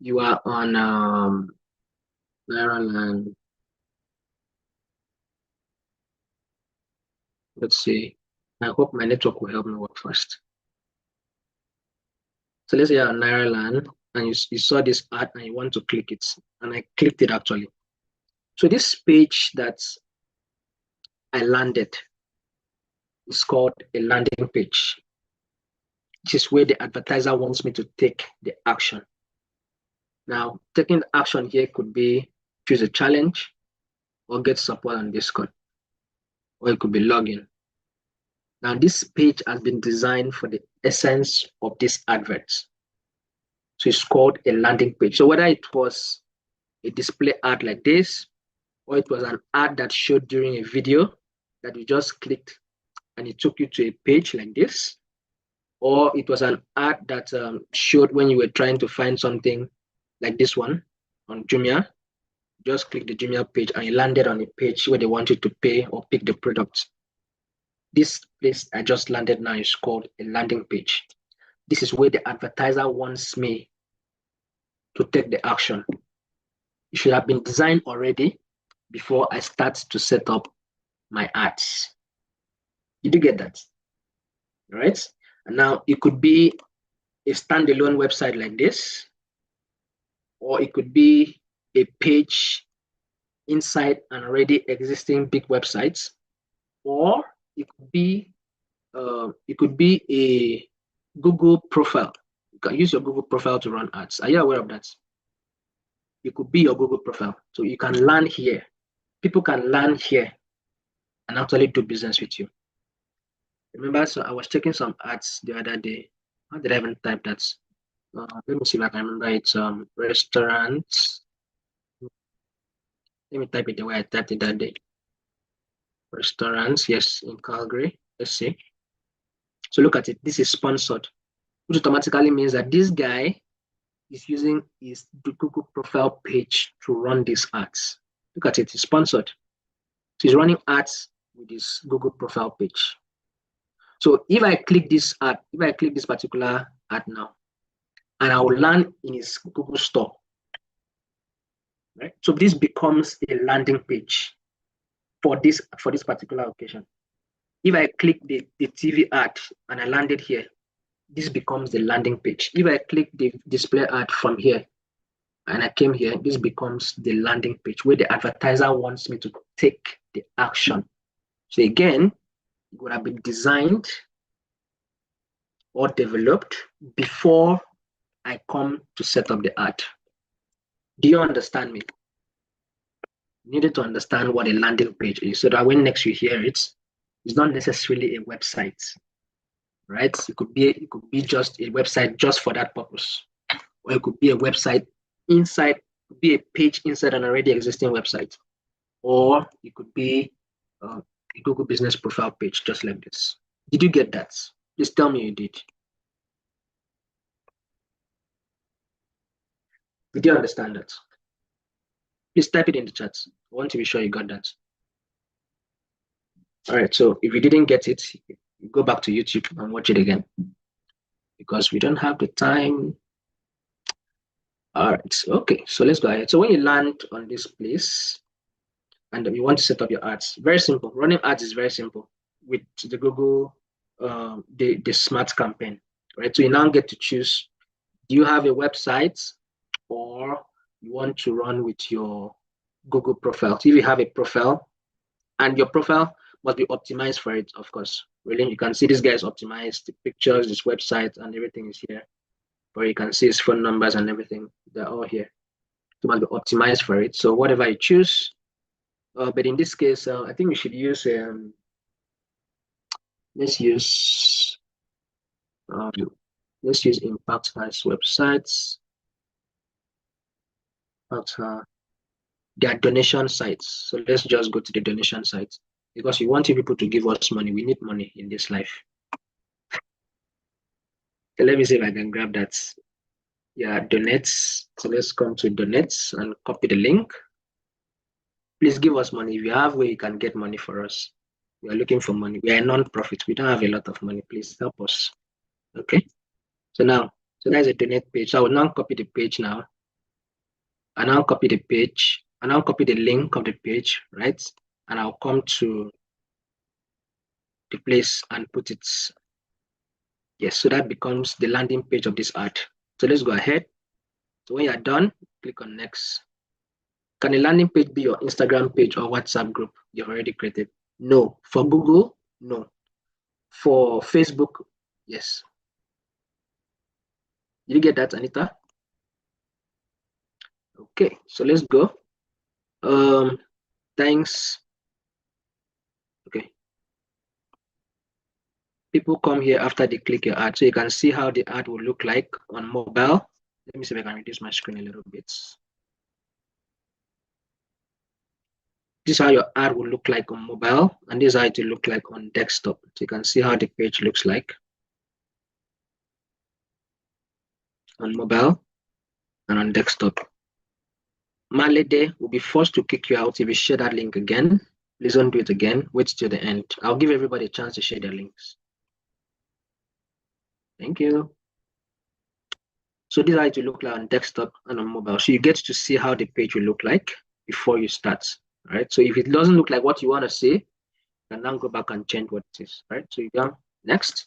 You are on Ireland. Let's see. I hope my network will help me work first. So let's say you're on Ireland and you saw this ad and you want to click it. And I clicked it actually. So this page that I landed is called a landing page. This is where the advertiser wants me to take the action. Now, taking the action here could be choose a challenge or get support on Discord, or it could be login. Now, this page has been designed for the essence of this advert. So it's called a landing page. So whether it was a display ad like this, or it was an ad that showed during a video that you just clicked and it took you to a page like this, or it was an ad that showed when you were trying to find something like this one on Jumia, just click the Jumia page and you landed on a page where they wanted to pay or pick the product. This place I just landed now is called a landing page. This is where the advertiser wants me to take the action. It should have been designed already before I start to set up my ads. Did you get that? All right. And now it could be a standalone website like this, or it could be a page inside an already existing big website, or it could be a Google profile. You can use your Google profile to run ads. Are you aware of that? It could be your Google profile. So you can land here. People can land here and actually do business with you. Remember, so I was checking some ads the other day. How did I even type that? Let me see if I can remember. It's restaurants. Let me type it the way I typed it that day. Restaurants, yes, in Calgary. Let's see. So look at it. This is sponsored, which automatically means that this guy is using his Google profile page to run these ads. Look at it. It's sponsored. So he's running ads with his Google profile page. So if I click this ad, if I click this particular ad now, and I will land in his Google store, right? So this becomes a landing page for this particular occasion. If I click the TV ad and I landed here, this becomes the landing page. If I click the display ad from here and I came here, this becomes the landing page where the advertiser wants me to take the action. So again, it would have been designed or developed before I come to set up the ad. Do you understand me? You needed to understand what a landing page is so that when next you hear it, it's not necessarily a website, right? It could be just a website just for that purpose, or it could be a website inside, it could be a page inside an already existing website, or it could be a Google business profile page just like this. Did you get that? Just tell me you did. Did you understand that? Please type it in the chat. I want to be sure you got that. All right, so if you didn't get it, go back to YouTube and watch it again because we don't have the time. All right, okay, so let's go ahead. So when you land on this place and you want to set up your ads, very simple. Running ads is very simple with the Google, the smart campaign, right? So you now get to choose, do you have a website or you want to run with your Google profile. So if you have a profile, and your profile must be optimized for it, of course. Really, you can see this guy is optimized, the pictures, his website, and everything is here. Or you can see his phone numbers and everything. They're all here. So must be optimized for it. So whatever you choose, but in this case, I think we should use let's use um, let's use Impact as websites. Impact their donation sites. So let's just go to the donation sites because we want people to give us money. We need money in this life. So let me see if I can grab that. Yeah, donates. So let's come to donates and copy the link. Please give us money. If you have where you can get money for us, we are looking for money. We are a non-profit. We don't have a lot of money. Please help us. Okay. So now, so there's a donate page. So I will now copy the page now. I now copy the page. I now copy the link of the page, right? And I'll come to the place and put it. Yes, so that becomes the landing page of this ad. So let's go ahead. So when you're done, click on next. Can a landing page be your Instagram page or WhatsApp group you've already created? No. For Google, no. For Facebook, yes. Did you get that, Anita? Okay, so let's go. Thanks. Okay. People come here after they click your ad. So you can see how the ad will look like on mobile. Let me see if I can reduce my screen a little bit. This is how your ad will look like on mobile, and this is how it will look like on desktop. So you can see how the page looks like on mobile and on desktop. Malede will be forced to kick you out if you share that link again. Please don't do it again. Wait till the end. I'll give everybody a chance to share their links. Thank you. So this is how it will look like on desktop and on mobile. So you get to see how the page will look like before you start. All right. So if it doesn't look like what you want to see, you can now go back and change what it is. All right. So you go next.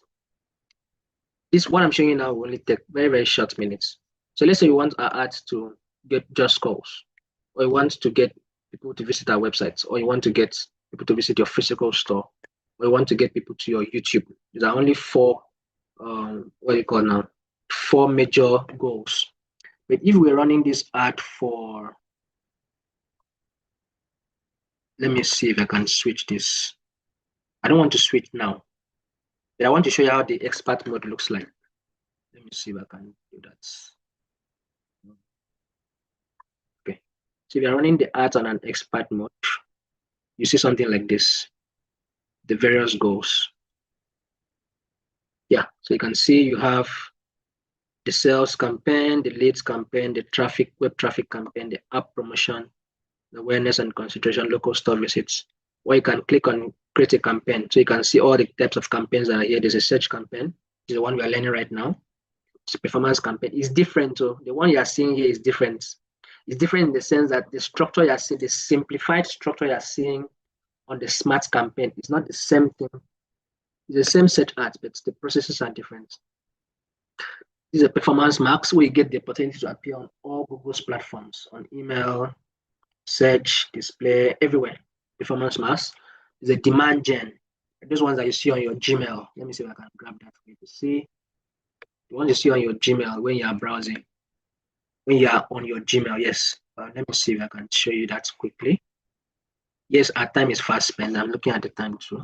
This what I'm showing you now will only take very, very short minutes. So let's say you want our ads to get just calls, or you want to get people to visit our websites, or you want to get people to visit your physical store, or you want to get people to your YouTube. There are only four, what do you call now? Four major goals. But if we're running this ad for, let me see if I can switch this. I don't want to switch now, but I want to show you how the expert mode looks like. Let me see if I can do that. Okay. So if you're running the ads on an expert mode, you see something like this, the various goals. Yeah, so you can see you have the sales campaign, the leads campaign, the traffic, web traffic campaign, the app promotion, the awareness and concentration, local store visits. Or you can click on create a campaign. So you can see all the types of campaigns that are here. There's a search campaign, the one we are learning right now. It's a performance campaign. It's different. So the one you are seeing here is different. It's different in the sense that the structure you are seeing, the simplified structure you are seeing on the smart campaign is not the same thing. It's the same set ads, but the processes are different. This is a performance max where you get the opportunity to appear on all Google's platforms, on email, search, display, everywhere. Performance max is a demand gen. Those ones that you see on your Gmail. Let me see if I can grab that for you to see. The ones you see on your Gmail when you are browsing, when you are on your Gmail, yes. Let me see if I can show you that quickly. Yes, our time is fast spent. I'm looking at the time too.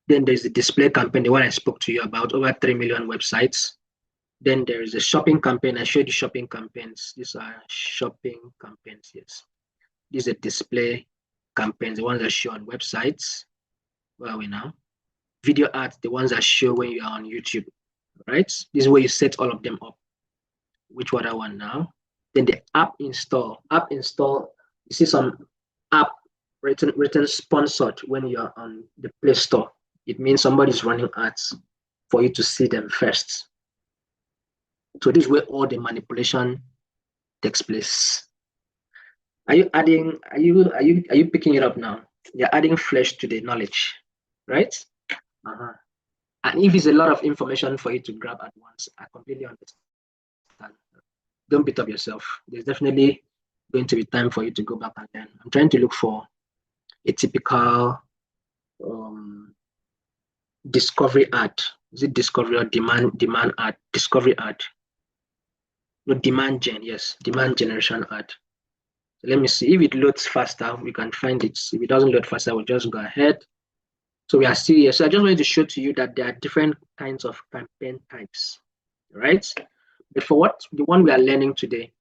Then there's the display campaign, the one I spoke to you about, over 3 million websites. Then there is a shopping campaign. I showed you shopping campaigns. These are shopping campaigns, yes. These are display campaigns, the ones that show on websites. Where are we now? Video ads, the ones that show when you are on YouTube, right? This is where you set all of them up. Which other one now? Then the app install. App install, you see some app written sponsored when you're on the Play Store. It means somebody's running ads for you to see them first. So this is where all the manipulation takes place. Are you adding? Are you picking it up now? You're adding flesh to the knowledge, right? And if it's a lot of information for you to grab at once, I completely understand. don't beat up yourself. There's definitely going to be time for you to go back and learn. I'm trying to look for a typical discovery ad. Is it discovery or demand ad? Discovery ad. No, demand gen. Yes, demand generation ad. So let me see if it loads faster. We can find it. If it doesn't load faster, we'll just go ahead. So we are still here. So I just wanted to show to you that there are different kinds of campaign types, right? But for the one we are learning today,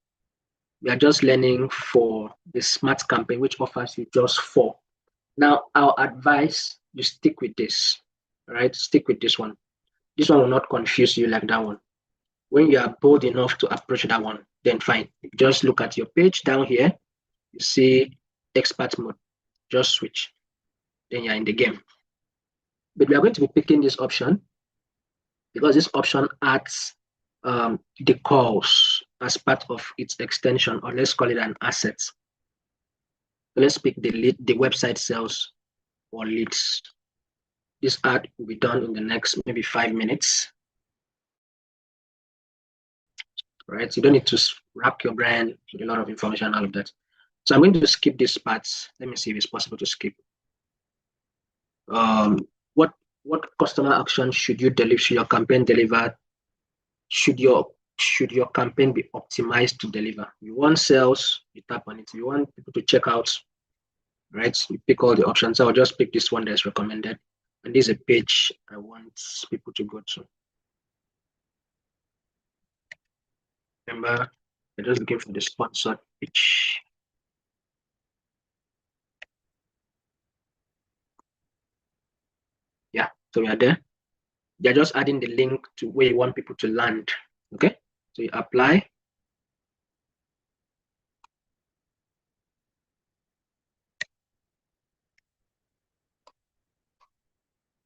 we are just learning for the smart campaign, which offers you just 4. Now, our advice, you stick with this, right? Stick with this one. This one will not confuse you like that one. When you are bold enough to approach that one, then fine. Just look at your page down here. You see expert mode. Just switch. Then you're in the game. But we are going to be picking this option because this option adds the calls as part of its extension, or let's call it an asset. So let's pick the website sales or leads. This ad will be done in the next maybe 5 minutes. Right? So you don't need to wrap your brain with a lot of information, all of that. So I'm going to skip this part. Let me see if it's possible to skip. What customer action should you deliver? Should your campaign deliver? Should your campaign be optimized to deliver? You want sales, you tap on it. You want people to check out, right? You pick all the options. I'll just pick this one that's recommended. And this is a page I want people to go to. Remember, I'm just looking for the sponsored page. Yeah, so we are there. They're just adding the link to where you want people to land. Okay, so you apply.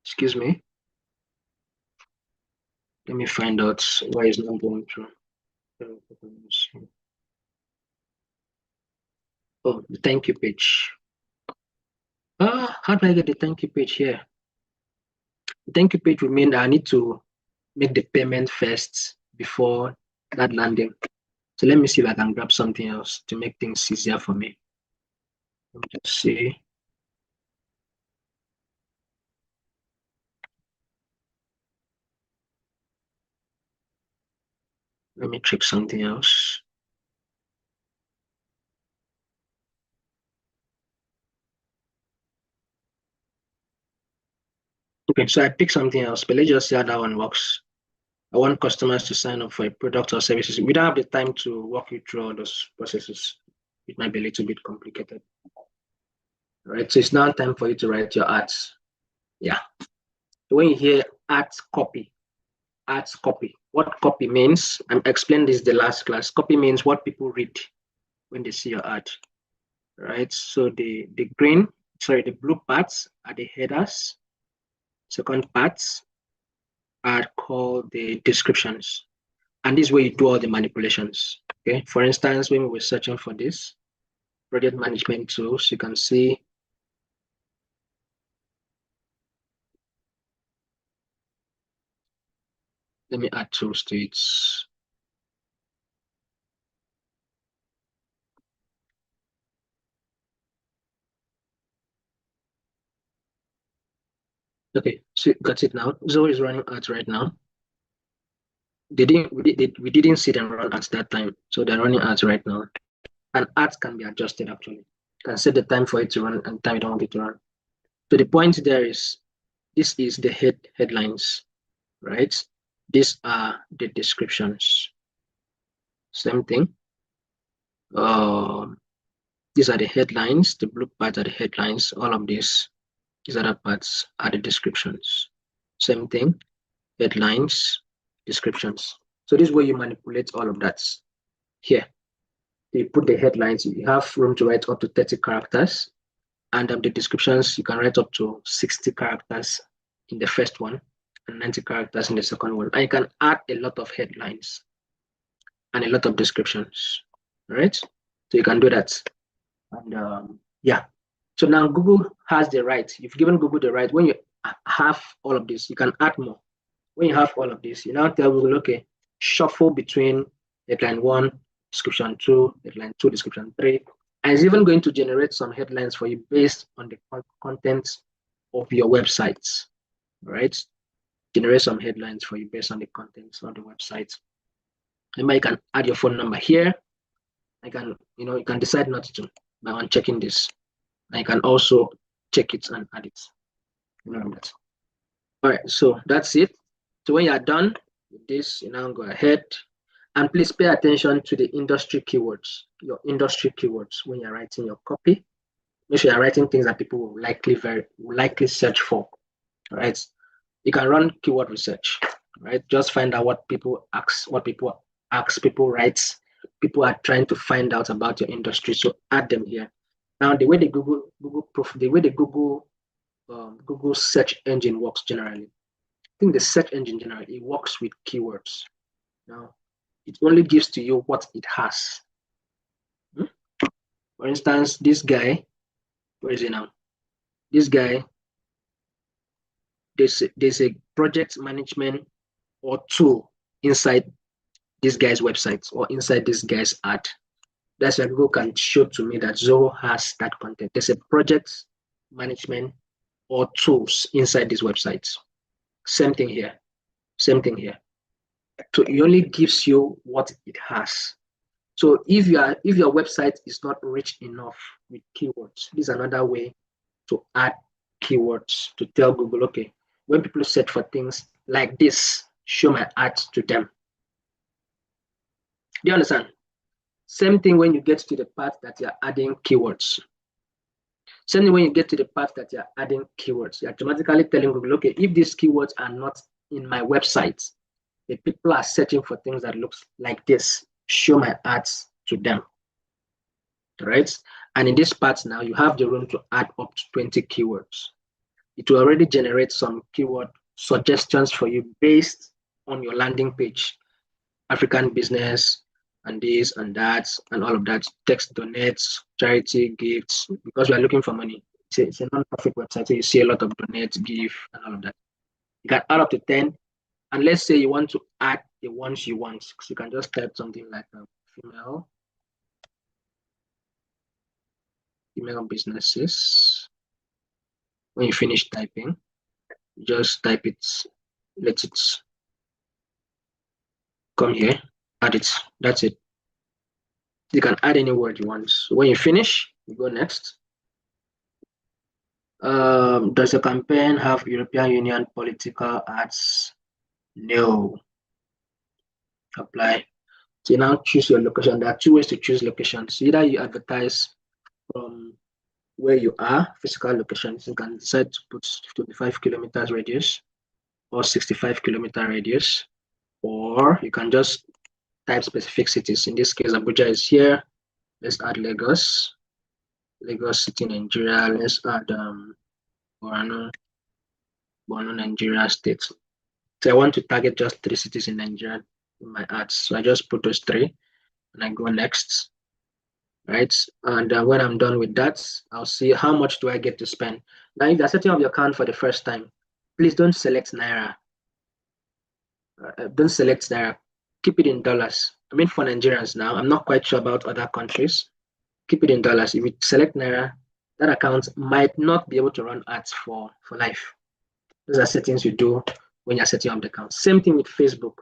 Excuse me. Let me find out why it's not going through. Oh, the thank you page. How do I get the thank you page here? The thank you page would mean that I need to make the payment first before that landing. So let me see if I can grab something else to make things easier for me. Let me just see. Let me check something else. Okay, so I picked something else, but let's just see how that one works. I want customers to sign up for a product or services. We don't have the time to walk you through all those processes. It might be a little bit complicated. All right, so it's now time for you to write your ads. Yeah. So when you hear ads copy, what copy means, I explained this the last class. Copy means what people read when they see your ad. Right. So the blue parts are the headers. Second parts are called the descriptions. And this is where you do all the manipulations. Okay. For instance, when we were searching for this project management tools, you can see let me add tools to it. Okay, so got it now. Zoe is running ads right now. We didn't see them run ads that time, so they're running ads right now. And ads can be adjusted actually. You can set the time for it to run and the time you don't want it to run. So the point there is, this is the headlines, right? These are the descriptions. Same thing. These are the headlines. The blue parts are the headlines. All of these other parts are the descriptions. Same thing. Headlines, descriptions. So this is where you manipulate all of that. Here, you put the headlines. You have room to write up to 30 characters. And the descriptions, you can write up to 60 characters in the first one and 90 characters in the second one. And you can add a lot of headlines and a lot of descriptions, right? So you can do that. And yeah, so now Google has the right. You've given Google the right. When you have all of this, you can add more. When you have all of this, you now tell Google, okay, shuffle between headline 1 description 2, headline 2, description 3. And it's even going to generate some headlines for you based on the content of your websites, right? Generate some headlines for you based on the content of the website. Remember, you can add your phone number here. You can decide not to by unchecking this. And you can also check it and add it. That. All right, so that's it. So when you are done with this, you now go ahead and please pay attention to the industry keywords, your industry keywords when you're writing your copy. Make sure you're writing things that people will likely search for. Right? You can run keyword research, right? Just find out what people ask, people write. People are trying to find out about your industry, so add them here. Now, the way the Google search engine works generally, I think the search engine generally it works with keywords. Now, it only gives to you what it has. For instance, this guy, where is he now? This guy, there's a project management or tool inside this guy's website or inside this guy's ad. That's why Google can show to me that Zoho has that content. There's a project management or tools inside these websites. Same thing here. Same thing here. So it only gives you what it has. So if your website is not rich enough with keywords, this is another way to add keywords to tell Google, okay, when people search for things like this, show my ads to them. Do you understand? Same thing when you get to the part that you're adding keywords. Same thing when you get to the part that you're adding keywords. You're automatically telling Google, okay, if these keywords are not in my website, the people are searching for things that looks like this, show my ads to them. Right? And in this part now, you have the room to add up to 20 keywords. It will already generate some keyword suggestions for you based on your landing page. African business, and this and that, and all of that. Text donates, charity, gifts, because we are looking for money. It's a non-profit website, so you see a lot of donates, give, and all of that. You can add up to 10, and let's say you want to add the ones you want. So you can just type something like female businesses. When you finish typing, just type it, let it come here, add it. That's it. You can add any word you want. So when you finish, you go next. Does the campaign have European Union political ads? No. Apply. So you now choose your location. There are two ways to choose locations. Either you advertise from where you are, physical locations. You can decide to put 25 kilometers radius or 65-kilometer radius, or you can just type specific cities. In this case, Abuja is here. Let's add Lagos. Lagos City, Nigeria. Let's add Borno, Nigeria State. So I want to target just 3 cities in Nigeria in my ads. So I just put those 3 and I go next, right? And when I'm done with that, I'll see how much do I get to spend. Now, if you're setting up your account for the first time, please don't select Naira. Don't select Naira. Keep it in dollars. I mean, for Nigerians now, I'm not quite sure about other countries. Keep it in dollars. If you select Naira, that account might not be able to run ads for life. Those are settings you do when you're setting up the account. Same thing with Facebook.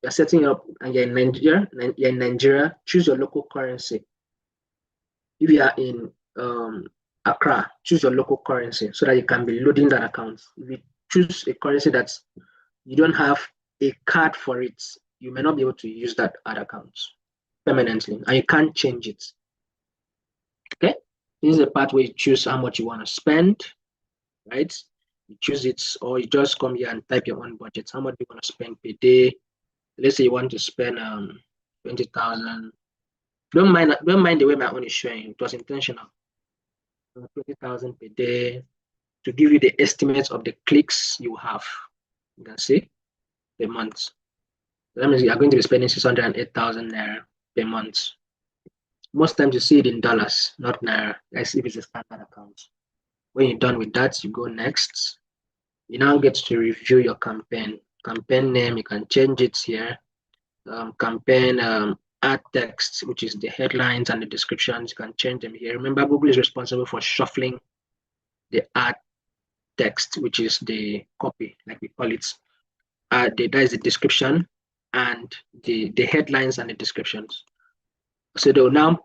You're setting up and you're in Nigeria, choose your local currency. If you are in Accra, choose your local currency so that you can be loading that account. If you choose a currency that you don't have a card for it, you may not be able to use that ad account permanently, and you can't change it. Okay, this is the part where you choose how much you want to spend, right? You choose it, or you just come here and type your own budget. How much do you want to spend per day? Let's say you want to spend 20,000. Don't mind the way my own is showing. It was intentional. 20,000 per day to give you the estimates of the clicks you have. You can see per month. That means you are going to be spending 608,000 naira per month. Most times you see it in dollars, not naira. As if it's a standard account. When you're done with that, you go next. You now get to review your campaign. Campaign name, you can change it here. Campaign ad text, which is the headlines and the descriptions. You can change them here. Remember, Google is responsible for shuffling the ad text, which is the copy, like we call it. That is the description and the headlines and the descriptions. So they'll now,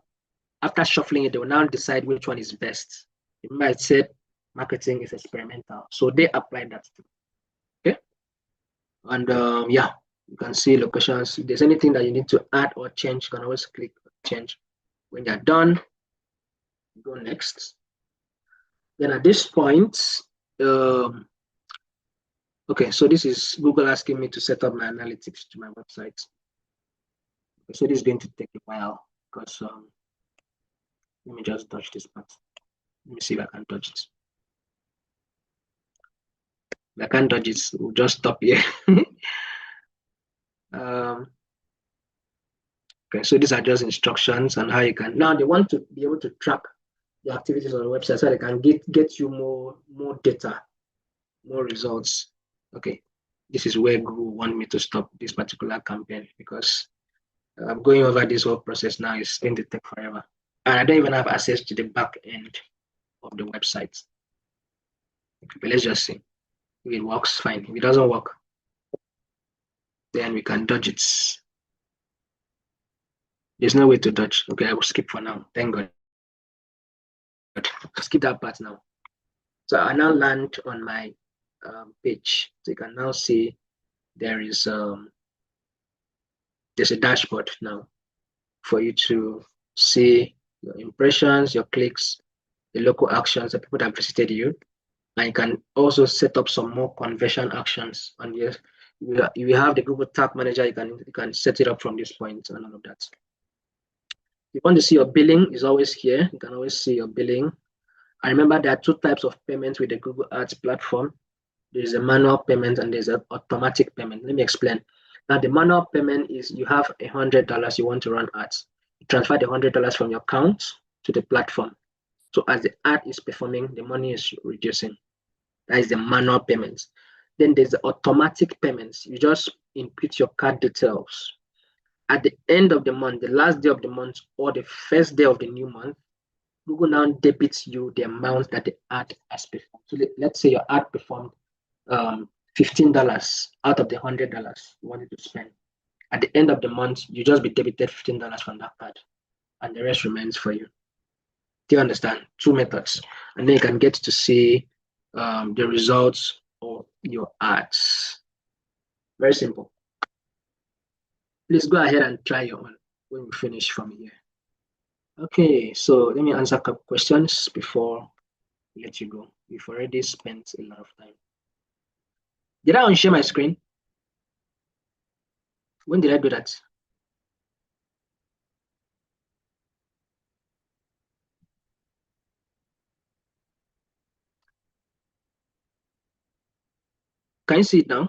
after shuffling it, they will now decide which one is best. Remember, I said marketing is experimental, so they apply that. Okay, and yeah, you can see locations. If there's anything that you need to add or change, you can always click change. When you're done, go next. Then at this point, okay, so this is Google asking me to set up my analytics to my website. So this is going to take a while because let me just dodge this part. Let me see if I can dodge it. If I can't dodge it, we'll just stop here. Okay, so these are just instructions on how you can. Now they want to be able to track the activities on the website so they can get you more data, more results. Okay, this is where Google want me to stop this particular campaign because I'm going over this whole process now. It's going to take forever, and I don't even have access to the back end of the website. Okay, but let's just see if it works. Fine. If it doesn't work, then we can dodge it. There's no way to dodge. Okay, I will skip for now. Thank God. Skip that part now. So I now land on my page. So you can now see there's a dashboard now for you to see your impressions, your clicks, the local actions, the people that visited you. And you can also set up some more conversion actions on this. You have the Google Tag Manager, you can set it up from this point and all of that. If you want to see your billing, is always here. You can always see your billing. I remember there are two types of payments with the Google Ads platform. There's a manual payment and there's an automatic payment. Let me explain. Now, the manual payment is you have $100 you want to run ads. You transfer the $100 from your account to the platform. So as the ad is performing, the money is reducing. That is the manual payments. Then there's the automatic payments. You just input your card details. At the end of the month, the last day of the month, or the first day of the new month, Google now debits you the amount that the ad has performed. So let's say your ad performed $15 out of the $100 you wanted to spend. At the end of the month, you just be debited $15 from that card, and the rest remains for you. Do you understand? Two methods, and then you can get to see the results of your ads. Very simple. Please go ahead and try your own when we finish from here. Okay, so let me answer a couple questions before I let you go. We've already spent a lot of time. Did I unshare my screen? When did I do that? Can you see it now?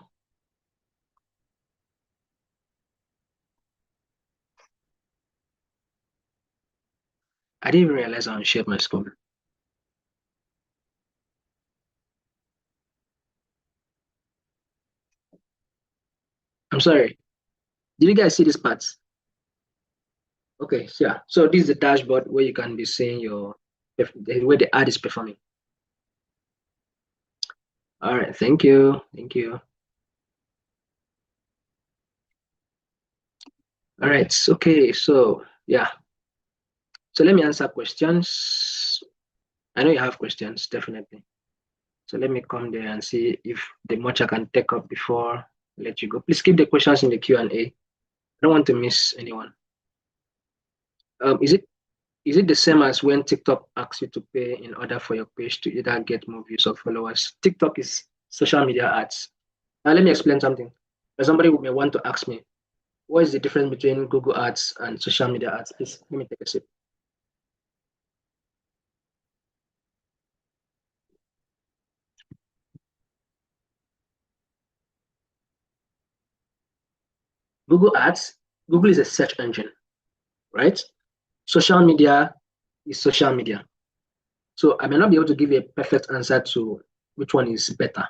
I didn't even realize I unshared my screen. I'm sorry. Did you guys see this part? Okay, yeah. So this is the dashboard where you can be seeing where the ad is performing. All right, thank you. Thank you. All right, okay, so yeah. So let me answer questions. I know you have questions, definitely. So let me come there and see if the much I can take up before I let you go. Please keep the questions in the Q&A. I don't want to miss anyone. Is it the same as when TikTok asks you to pay in order for your page to either get more views or followers? TikTok is social media ads. Now let me explain something. Somebody may want to ask me, what is the difference between Google Ads and social media ads? Please let me take a sip. Google Ads, Google is a search engine, right? Social media is social media. So I may not be able to give you a perfect answer to which one is better.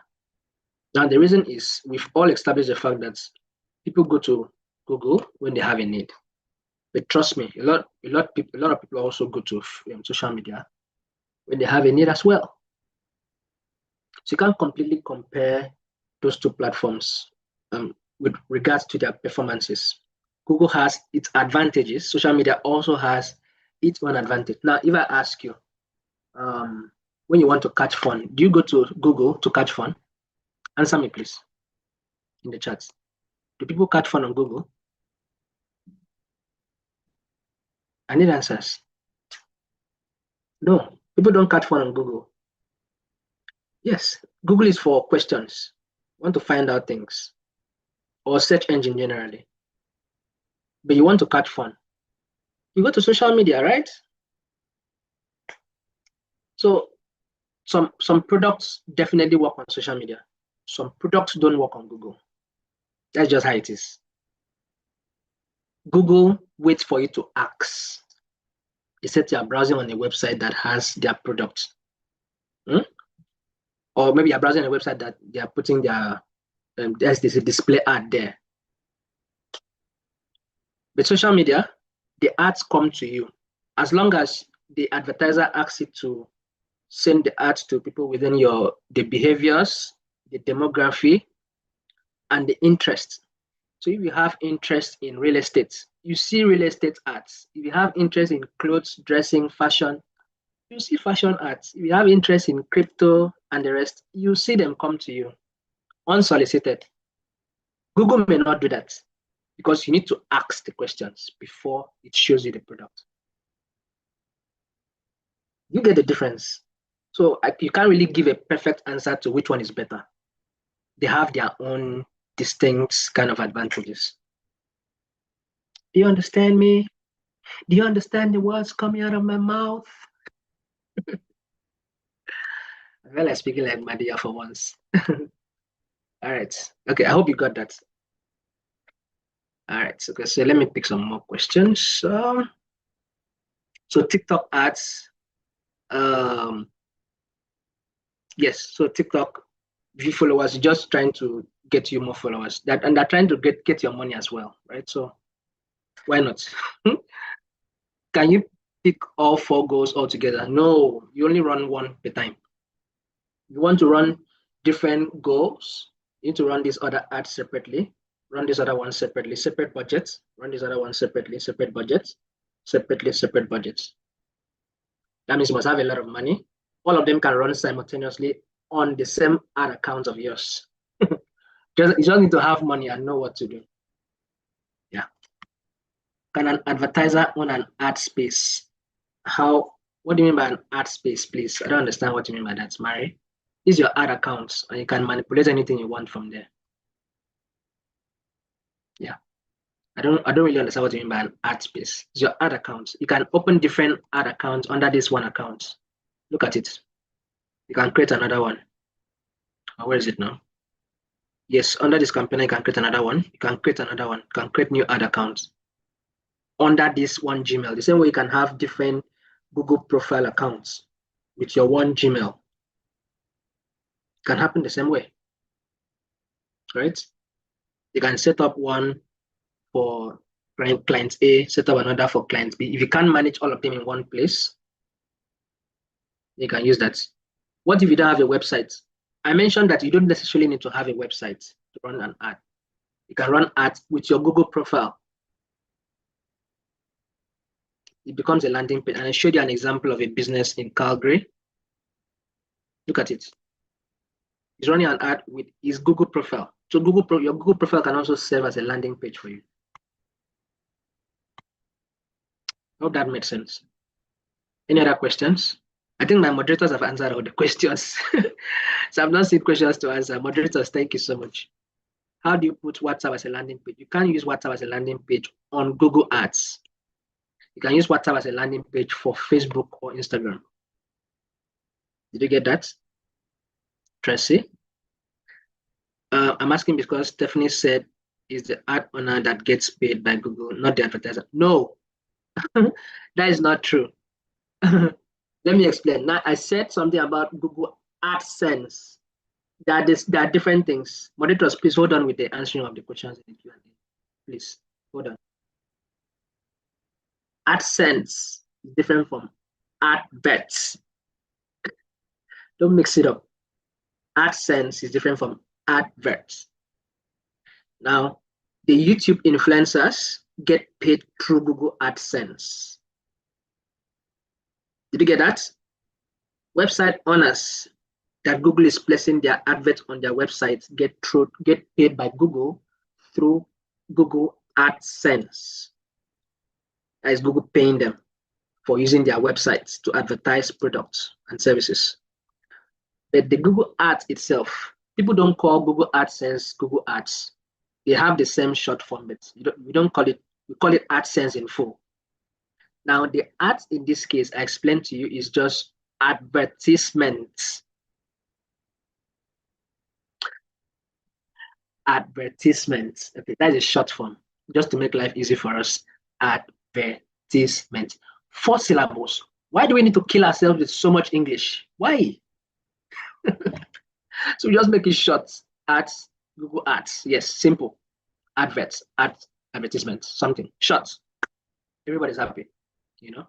Now, the reason is we've all established the fact that people go to Google when they have a need. But trust me, a lot of people also go to social media when they have a need as well. So you can't completely compare those two platforms with regards to their performances. Google has its advantages. Social media also has its own advantage. Now, if I ask you, when you want to catch fun, do you go to Google to catch fun? Answer me, please, in the chat. Do people catch fun on Google? I need answers. No, people don't catch fun on Google. Yes, Google is for questions. You want to find out things, or search engine generally. But you want to catch fun. You go to social media, right? So some products definitely work on social media. Some products don't work on Google. That's just how it is. Google waits for you to ask. They said you are browsing on a website that has their product. Or maybe you're browsing a website that they are putting their there's this display ad there. With social media, the ads come to you. As long as the advertiser asks you to send the ads to people within the behaviors, the demography, and the interest. So if you have interest in real estate, you see real estate ads. If you have interest in clothes, dressing, fashion, you see fashion ads. If you have interest in crypto and the rest, you see them come to you unsolicited. Google may not do that because you need to ask the questions before it shows you the product. You get the difference. So you can't really give a perfect answer to which one is better. They have their own distinct kind of advantages. Do you understand me? Do you understand the words coming out of my mouth? I feel like speaking like Madia for once. All right. Okay, I hope you got that. All right. So let me pick some more questions. So TikTok ads. Yes. So TikTok view followers, just trying to get you more followers. And they're trying to get your money as well, right? So why not? Can you pick all 4 goals all together? No, you only run one per time. You want to run different goals, you need to run this other ad separately, run this other one separately, separate budgets, run this other one separately, separate budgets, separately, separate budgets. That means you must have a lot of money. All of them can run simultaneously on the same ad account of yours. You just need to have money and know what to do. Yeah. Can an advertiser own an ad space? What do you mean by an ad space, please? I don't understand what you mean by that, Mary. This is your ad account and you can manipulate anything you want from there. Yeah. I don't really understand what you mean by an ad space. It's your ad account. You can open different ad accounts under this one account. Look at it. You can create another one. Where is it now? Yes, under this company, you can create another one. You can create another one. You can create new ad accounts under this one Gmail. The same way you can have different Google profile accounts with your one Gmail. It can happen the same way, right? You can set up one for client A, set up another for client B. If you can't manage all of them in one place, you can use that. What if you don't have a website? I mentioned that you don't necessarily need to have a website to run an ad. You can run ads with your Google profile. It becomes a landing page. And I showed you an example of a business in Calgary. Look at it. He's running an ad with his Google profile. So your Google profile can also serve as a landing page for you. Hope that makes sense. Any other questions? I think my moderators have answered all the questions. So I've not seen questions to answer. Moderators, thank you so much. How do you put WhatsApp as a landing page? You can't use WhatsApp as a landing page on Google Ads. You can use WhatsApp as a landing page for Facebook or Instagram. Did you get that? Tracy? I'm asking because Stephanie said is the ad owner that gets paid by Google, not the advertiser. No, that is not true. Let me explain. Now, I said something about Google AdSense. There are different things. Moderators, please hold on with the answering of the questions in the Q&A. Please, hold on. AdSense is different from adverts. Don't mix it up. AdSense is different from adverts. Now, the YouTube influencers get paid through Google AdSense. Did you get that? Website owners that Google is placing their adverts on their websites get paid by Google through Google AdSense. That is Google paying them for using their websites to advertise products and services. But the Google Ads itself, people don't call Google AdSense Google Ads. They have the same short form, but we don't call it, we call it AdSense in full. Now, the ads in this case, I explained to you, is just advertisements. Advertisements. Okay, that is a short form, just to make life easy for us. Advertisement. 4 syllables. Why do we need to kill ourselves with so much English? Why? So we just make it short. Ads, Google Ads. Yes, simple. Adverts, ads, advertisements, something short. Everybody's happy, you know.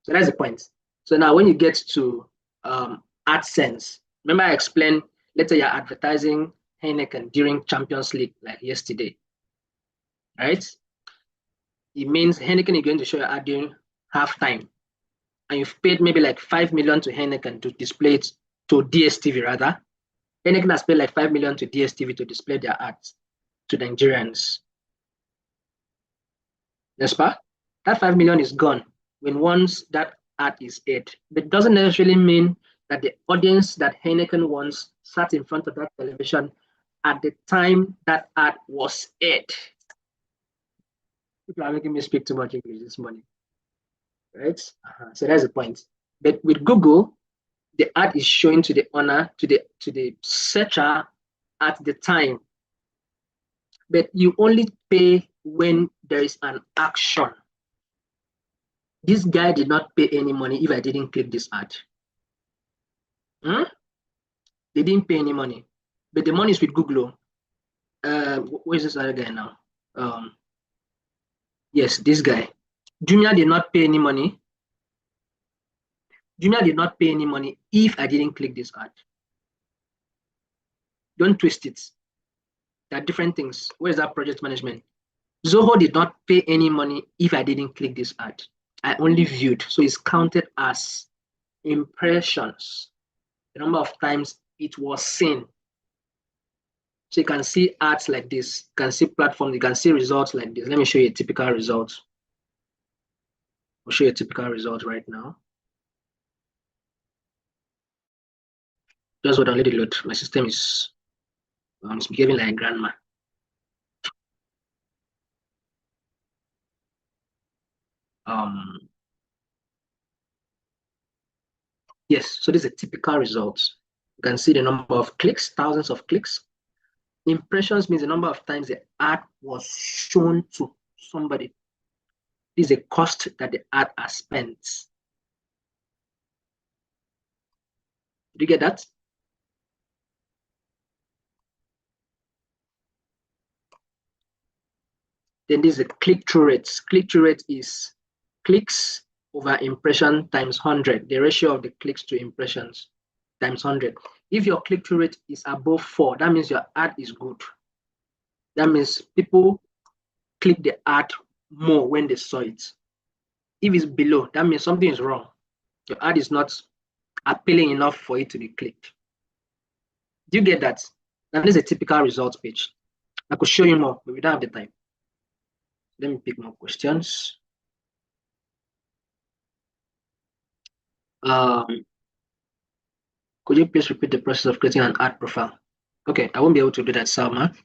So that's the point. So now when you get to AdSense, remember I explained, let's say you're advertising Heineken during Champions League like yesterday, right? It means Heineken is going to show your ad during halftime, and you've paid maybe like 5 million to Heineken to display it, to DSTV rather. Heineken has paid like 5 million to DSTV to display their ads to Nigerians. Nespa, that 5 million is gone when once that ad is aired. But it doesn't necessarily mean that the audience that Heineken wants sat in front of that television at the time that ad was aired. People are making me speak too much English this morning, right? So that's the point. But with Google, the ad is showing to the owner, to the searcher at the time. But you only pay when there is an action. This guy did not pay any money if I didn't click this ad. They didn't pay any money, but the money is with Google. Where's this other guy now? Yes, this guy. Jumia did not pay any money. Jumia did not pay any money if I didn't click this ad. Don't twist it. There are different things. Where's that project management? Zoho did not pay any money if I didn't click this ad. I only viewed, so it's counted as impressions. The number of times it was seen. So you can see ads like this, you can see platforms, you can see results like this. Let me show you a typical result. I'll show you a typical result right now. Just hold on, let it load. My system is it's behaving like grandma. Yes, so this is a typical result. You can see the number of clicks, thousands of clicks. Impressions means the number of times the ad was shown to somebody. This is a cost that the ad has spent. Did you get that? Then this is a click-through rate. Click-through rate is clicks over impression times 100, the ratio of the clicks to impressions times 100. If your click-through rate is above 4, that means your ad is good. That means people click the ad more when they saw it. If it's below, that means something is wrong. Your ad is not appealing enough for it to be clicked. Do you get that? That is a typical results page. I could show you more, but we don't have the time. Let me pick more questions. Could you please repeat the process of creating an ad profile? Okay, I won't be able to do that, Salma.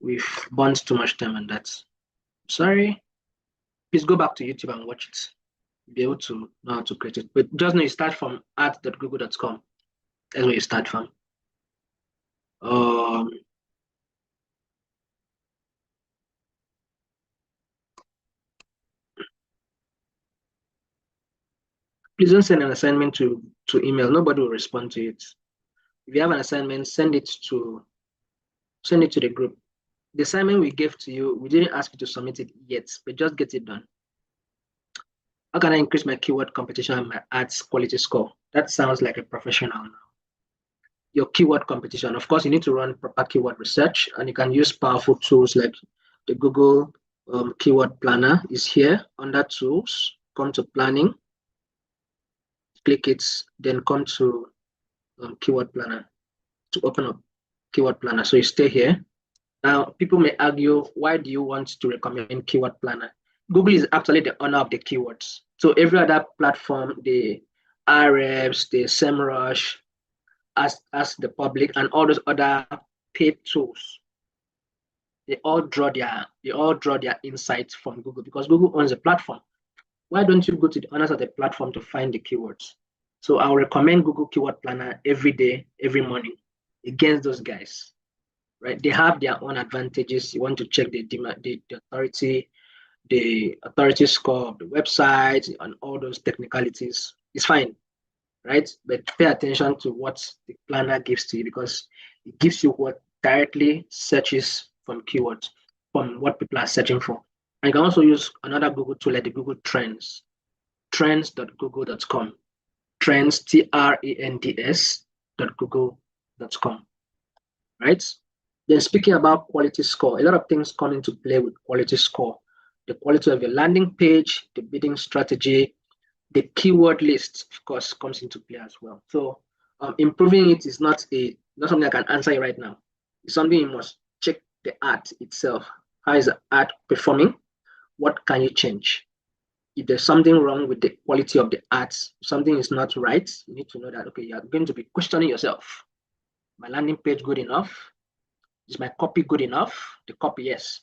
We've burnt too much time on that. Sorry. Please go back to YouTube and watch it. You'll be able to know how to create it. But just know you start from ads.google.com. That's where you start from. Please don't send an assignment to email. Nobody will respond to it. If you have an assignment, send it to the group. The assignment we gave to you, we didn't ask you to submit it yet, but just get it done. How can I increase my keyword competition and my ads quality score? That sounds like a professional now. Your keyword competition. Of course, you need to run proper keyword research, and you can use powerful tools like the Google Keyword Planner is here under Tools. Come to Planning, click it, then come to Keyword Planner to open up Keyword Planner. So you stay here. Now, people may argue, why do you want to recommend Keyword Planner? Google is actually the owner of the keywords. So every other platform, the Ahrefs, the SEMrush, as the public, and all those other paid tools, they all draw their insights from Google because Google owns the platform. Why don't you go to the owners of the platform to find the keywords? So I'll recommend Google Keyword Planner every day, every morning against those guys. Right? They have their own advantages. You want to check the authority score of the website and all those technicalities. It's fine, right? But pay attention to what the planner gives to you because it gives you what directly searches from keywords, from what people are searching for. And you can also use another Google tool like the Google Trends, trends.google.com, trends, trends.google.com, right? Then speaking about quality score, a lot of things come into play with quality score. The quality of your landing page, the bidding strategy, the keyword list, of course, comes into play as well. So improving it is not something I can answer right now. It's something you must check the ad itself. How is the ad performing? What can you change? If there's something wrong with the quality of the ads, something is not right, you need to know that, okay, you're going to be questioning yourself. My landing page good enough? Is my copy good enough? The copy, yes.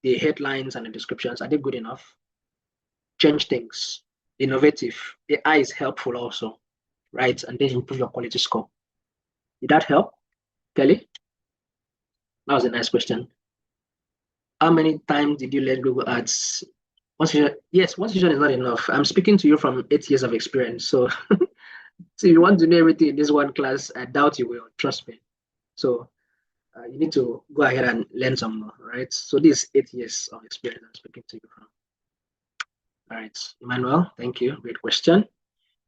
The headlines and the descriptions, are they good enough? Change things. Innovative. AI is helpful also, right? And then improve your quality score. Did that help, Kelly? That was a nice question. How many times did you let Google Ads? Yes, one session is not enough. I'm speaking to you from 8 years of experience. So, so if you want to know everything in this one class, I doubt you will. Trust me. So you need to go ahead and learn some more, right? So this is 8 years of experience I'm speaking to you from. All right, Emmanuel, thank you. Great question.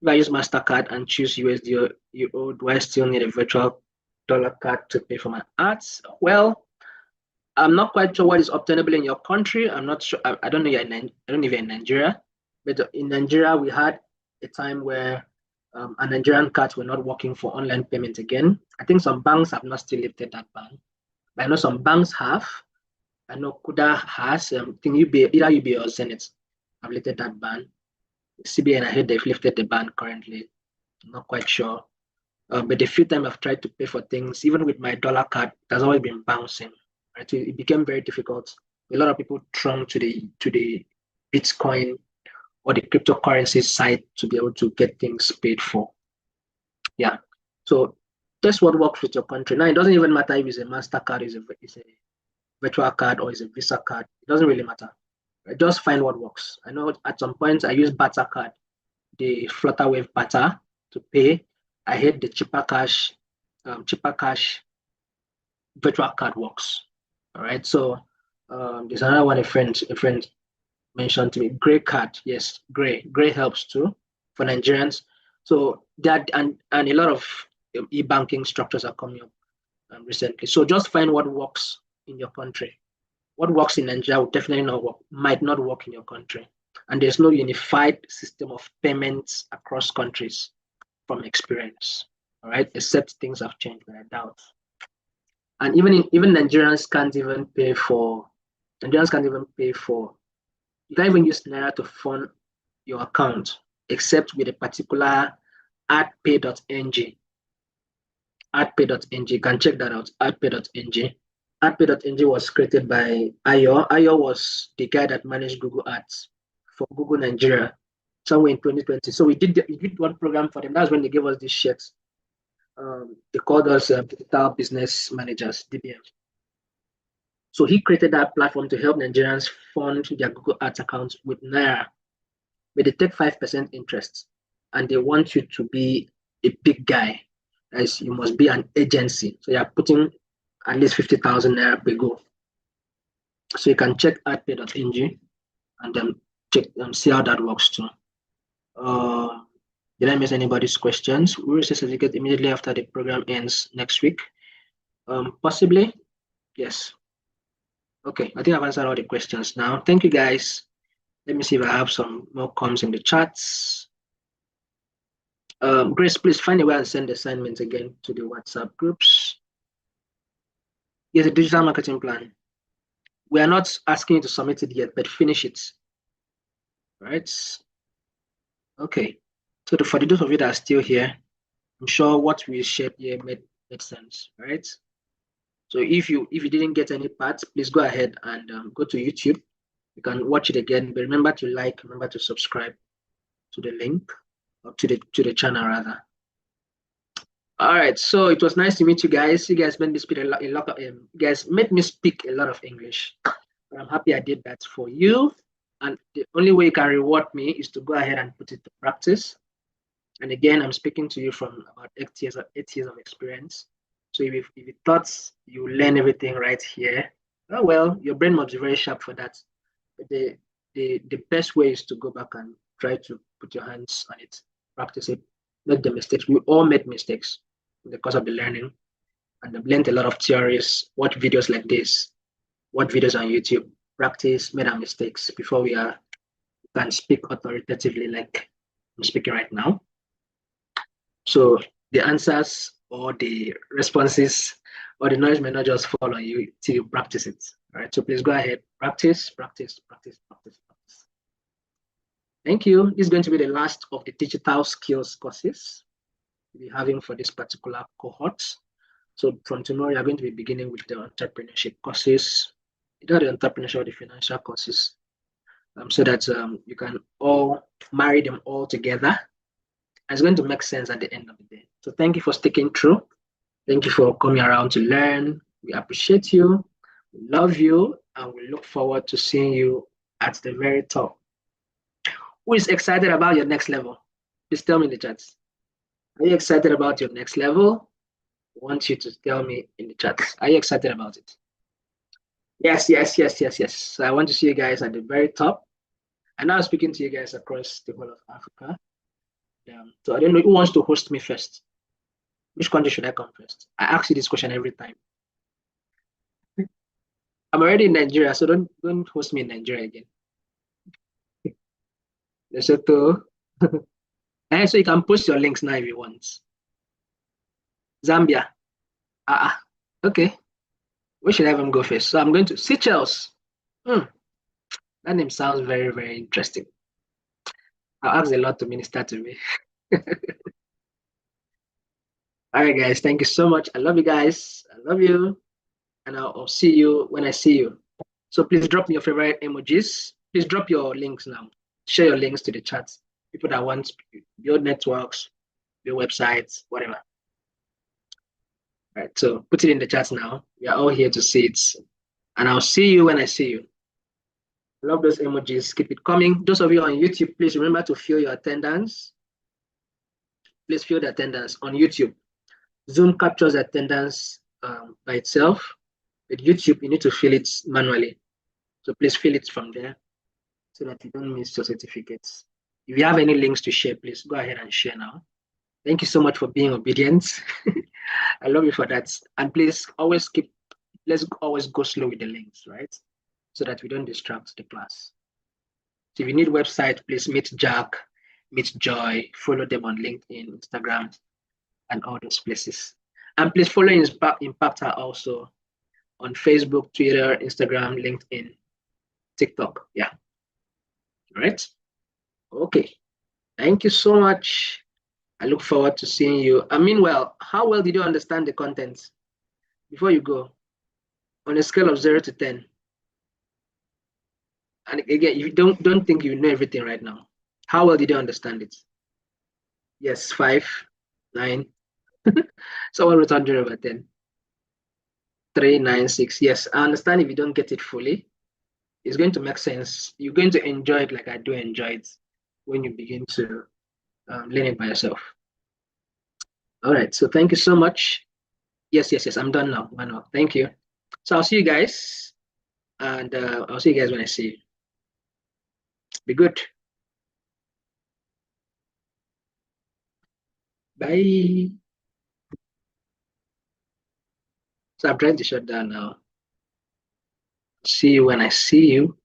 If I use MasterCard and choose USD or Euro, do I still need a virtual dollar card to pay for my ads? Well, I'm not quite sure what is obtainable in your country. I'm not sure. I don't know. I don't live in Nigeria, but in Nigeria we had a time where a Nigerian cards were not working for online payment again. I think some banks have not still lifted that ban, but I know some banks have. I know Kuda has. I think either UBA or Zenith have lifted that ban. CBN, I heard they've lifted the ban currently. I'm not quite sure. But the few times I've tried to pay for things, even with my dollar card, it has always been bouncing. Right? So it became very difficult. A lot of people throng to the Bitcoin or the cryptocurrency site to be able to get things paid for. Yeah. So that's what works with your country. Now it doesn't even matter if it's a MasterCard, it's a virtual card, or it's a Visa card. It doesn't really matter. Right? Just find what works. I know at some point I use Barter card, the Flutterwave Barter to pay. I hate the cheaper cash virtual card works. All right. So there's another one a friend mentioned to me. Gray card, yes, gray helps too for Nigerians. So that and a lot of e-banking structures are coming up recently. So just find what works in your country. What works in Nigeria will definitely not work, might not work in your country. And there's no unified system of payments across countries from experience. All right, except things have changed, but I doubt. And even Nigerians can't even pay for. Nigerians can't even pay for. You can't even use Naira to fund your account, except with a particular adpay.ng. Adpay.ng. You can check that out. Adpay.ng. Adpay.ng was created by Ayo. Ayo was the guy that managed Google Ads for Google Nigeria somewhere in 2020. So we did one program for them. That's when they gave us these shirts. They called us digital business managers, DBM. So he created that platform to help Nigerians fund their Google Ads accounts with Naira. But they take 5% interest, and they want you to be a big guy, as you must be an agency. So you are putting at least 50,000 Naira per go. So you can check adpay.ng and then check see how that works too. Uh, did I miss anybody's questions? We will receive certificate immediately after the program ends next week. Possibly, yes. Okay, I think I've answered all the questions now. Thank you, guys. Let me see if I have some more comments in the chats. Grace, please find a way and send the assignments again to the WhatsApp groups. Yes, a digital marketing plan. We are not asking you to submit it yet, but finish it. Right? Okay. So for those of you that are still here, I'm sure what we shared here made sense, right? So if you didn't get any parts, please go ahead and go to YouTube. You can watch it again, but remember to like, remember to subscribe to the link or to the channel rather. All right, so it was nice to meet you guys. You guys made me speak a lot of you guys made me speak a lot of English. But I'm happy I did that for you. And the only way you can reward me is to go ahead and put it to practice. And again, I'm speaking to you from about 8 years of experience. So if you thought you learn everything right here, oh well, your brain must be very sharp for that. But the best way is to go back and try to put your hands on it, practice it, make the mistakes. We all make mistakes in the course of the learning. And I've learned a lot of theories, watch videos like this, watch videos on YouTube, practice, made our mistakes before we can speak authoritatively like I'm speaking right now. So the answers or the responses or the noise may not just fall on you till you practice it. All right. So please go ahead, practice, practice, practice, practice, practice. Thank you. This is going to be the last of the digital skills courses we'll be having for this particular cohort. So from tomorrow, you're going to be beginning with the entrepreneurship courses, either the entrepreneurship or the financial courses, so that you can all marry them all together. And it's going to make sense at the end of the day. So thank you for sticking through. Thank you for coming around to learn. We appreciate you, we love you, and we look forward to seeing you at the very top. Who is excited about your next level? Please tell me in the chats. Are you excited about your next level? I want you to tell me in the chats. Are you excited about it? Yes, yes, yes, yes, yes. So I want to see you guys at the very top. And now speaking to you guys across the whole of Africa. So I don't know who wants to host me first. Which country should I come first? I ask you this question every time. I'm already in Nigeria, so don't host me in Nigeria again. Lesotho. And so you can post your links now if you want. Zambia. Okay. Where should I even go first? So I'm going to Seychelles. That name sounds very, very interesting. I'll ask a lot to minister to me. All right, guys. Thank you so much. I love you guys. I love you. And I'll see you when I see you. So please drop me your favorite emojis. Please drop your links now. Share your links to the chat. People that want build networks, build websites, whatever. All right. So put it in the chat now. We are all here to see it. And I'll see you when I see you. I love those emojis. Keep it coming. Those of you on YouTube, please remember to fill your attendance. Please fill the attendance on YouTube. Zoom captures attendance by itself. With YouTube, you need to fill it manually. So please fill it from there so that you don't miss your certificates. If you have any links to share, please go ahead and share now. Thank you so much for being obedient. I love you for that. And please let's always go slow with the links, right? So that we don't distract the class. So if you need website, please meet Jack, meet Joy, follow them on LinkedIn, Instagram, and all those places. And please follow Impactor also on Facebook, Twitter, Instagram, LinkedIn, TikTok. Yeah. All right. Okay. Thank you so much. I look forward to seeing you. Meanwhile, how well did you understand the content before you go on a scale of 0 to 10? And again, you don't think you know everything right now. How well did you understand it? Yes, 5, 9. Someone wrote 100 over 10. 3, 9, 6. Yes, I understand if you don't get it fully. It's going to make sense. You're going to enjoy it like I do enjoy it when you begin to learn it by yourself. All right, so thank you so much. Yes, yes, yes, I'm done now, Manuel. Thank you. So I'll see you guys, and I'll see you guys when I see you. Be good. Bye. So I'm trying to shut down now. See you when I see you.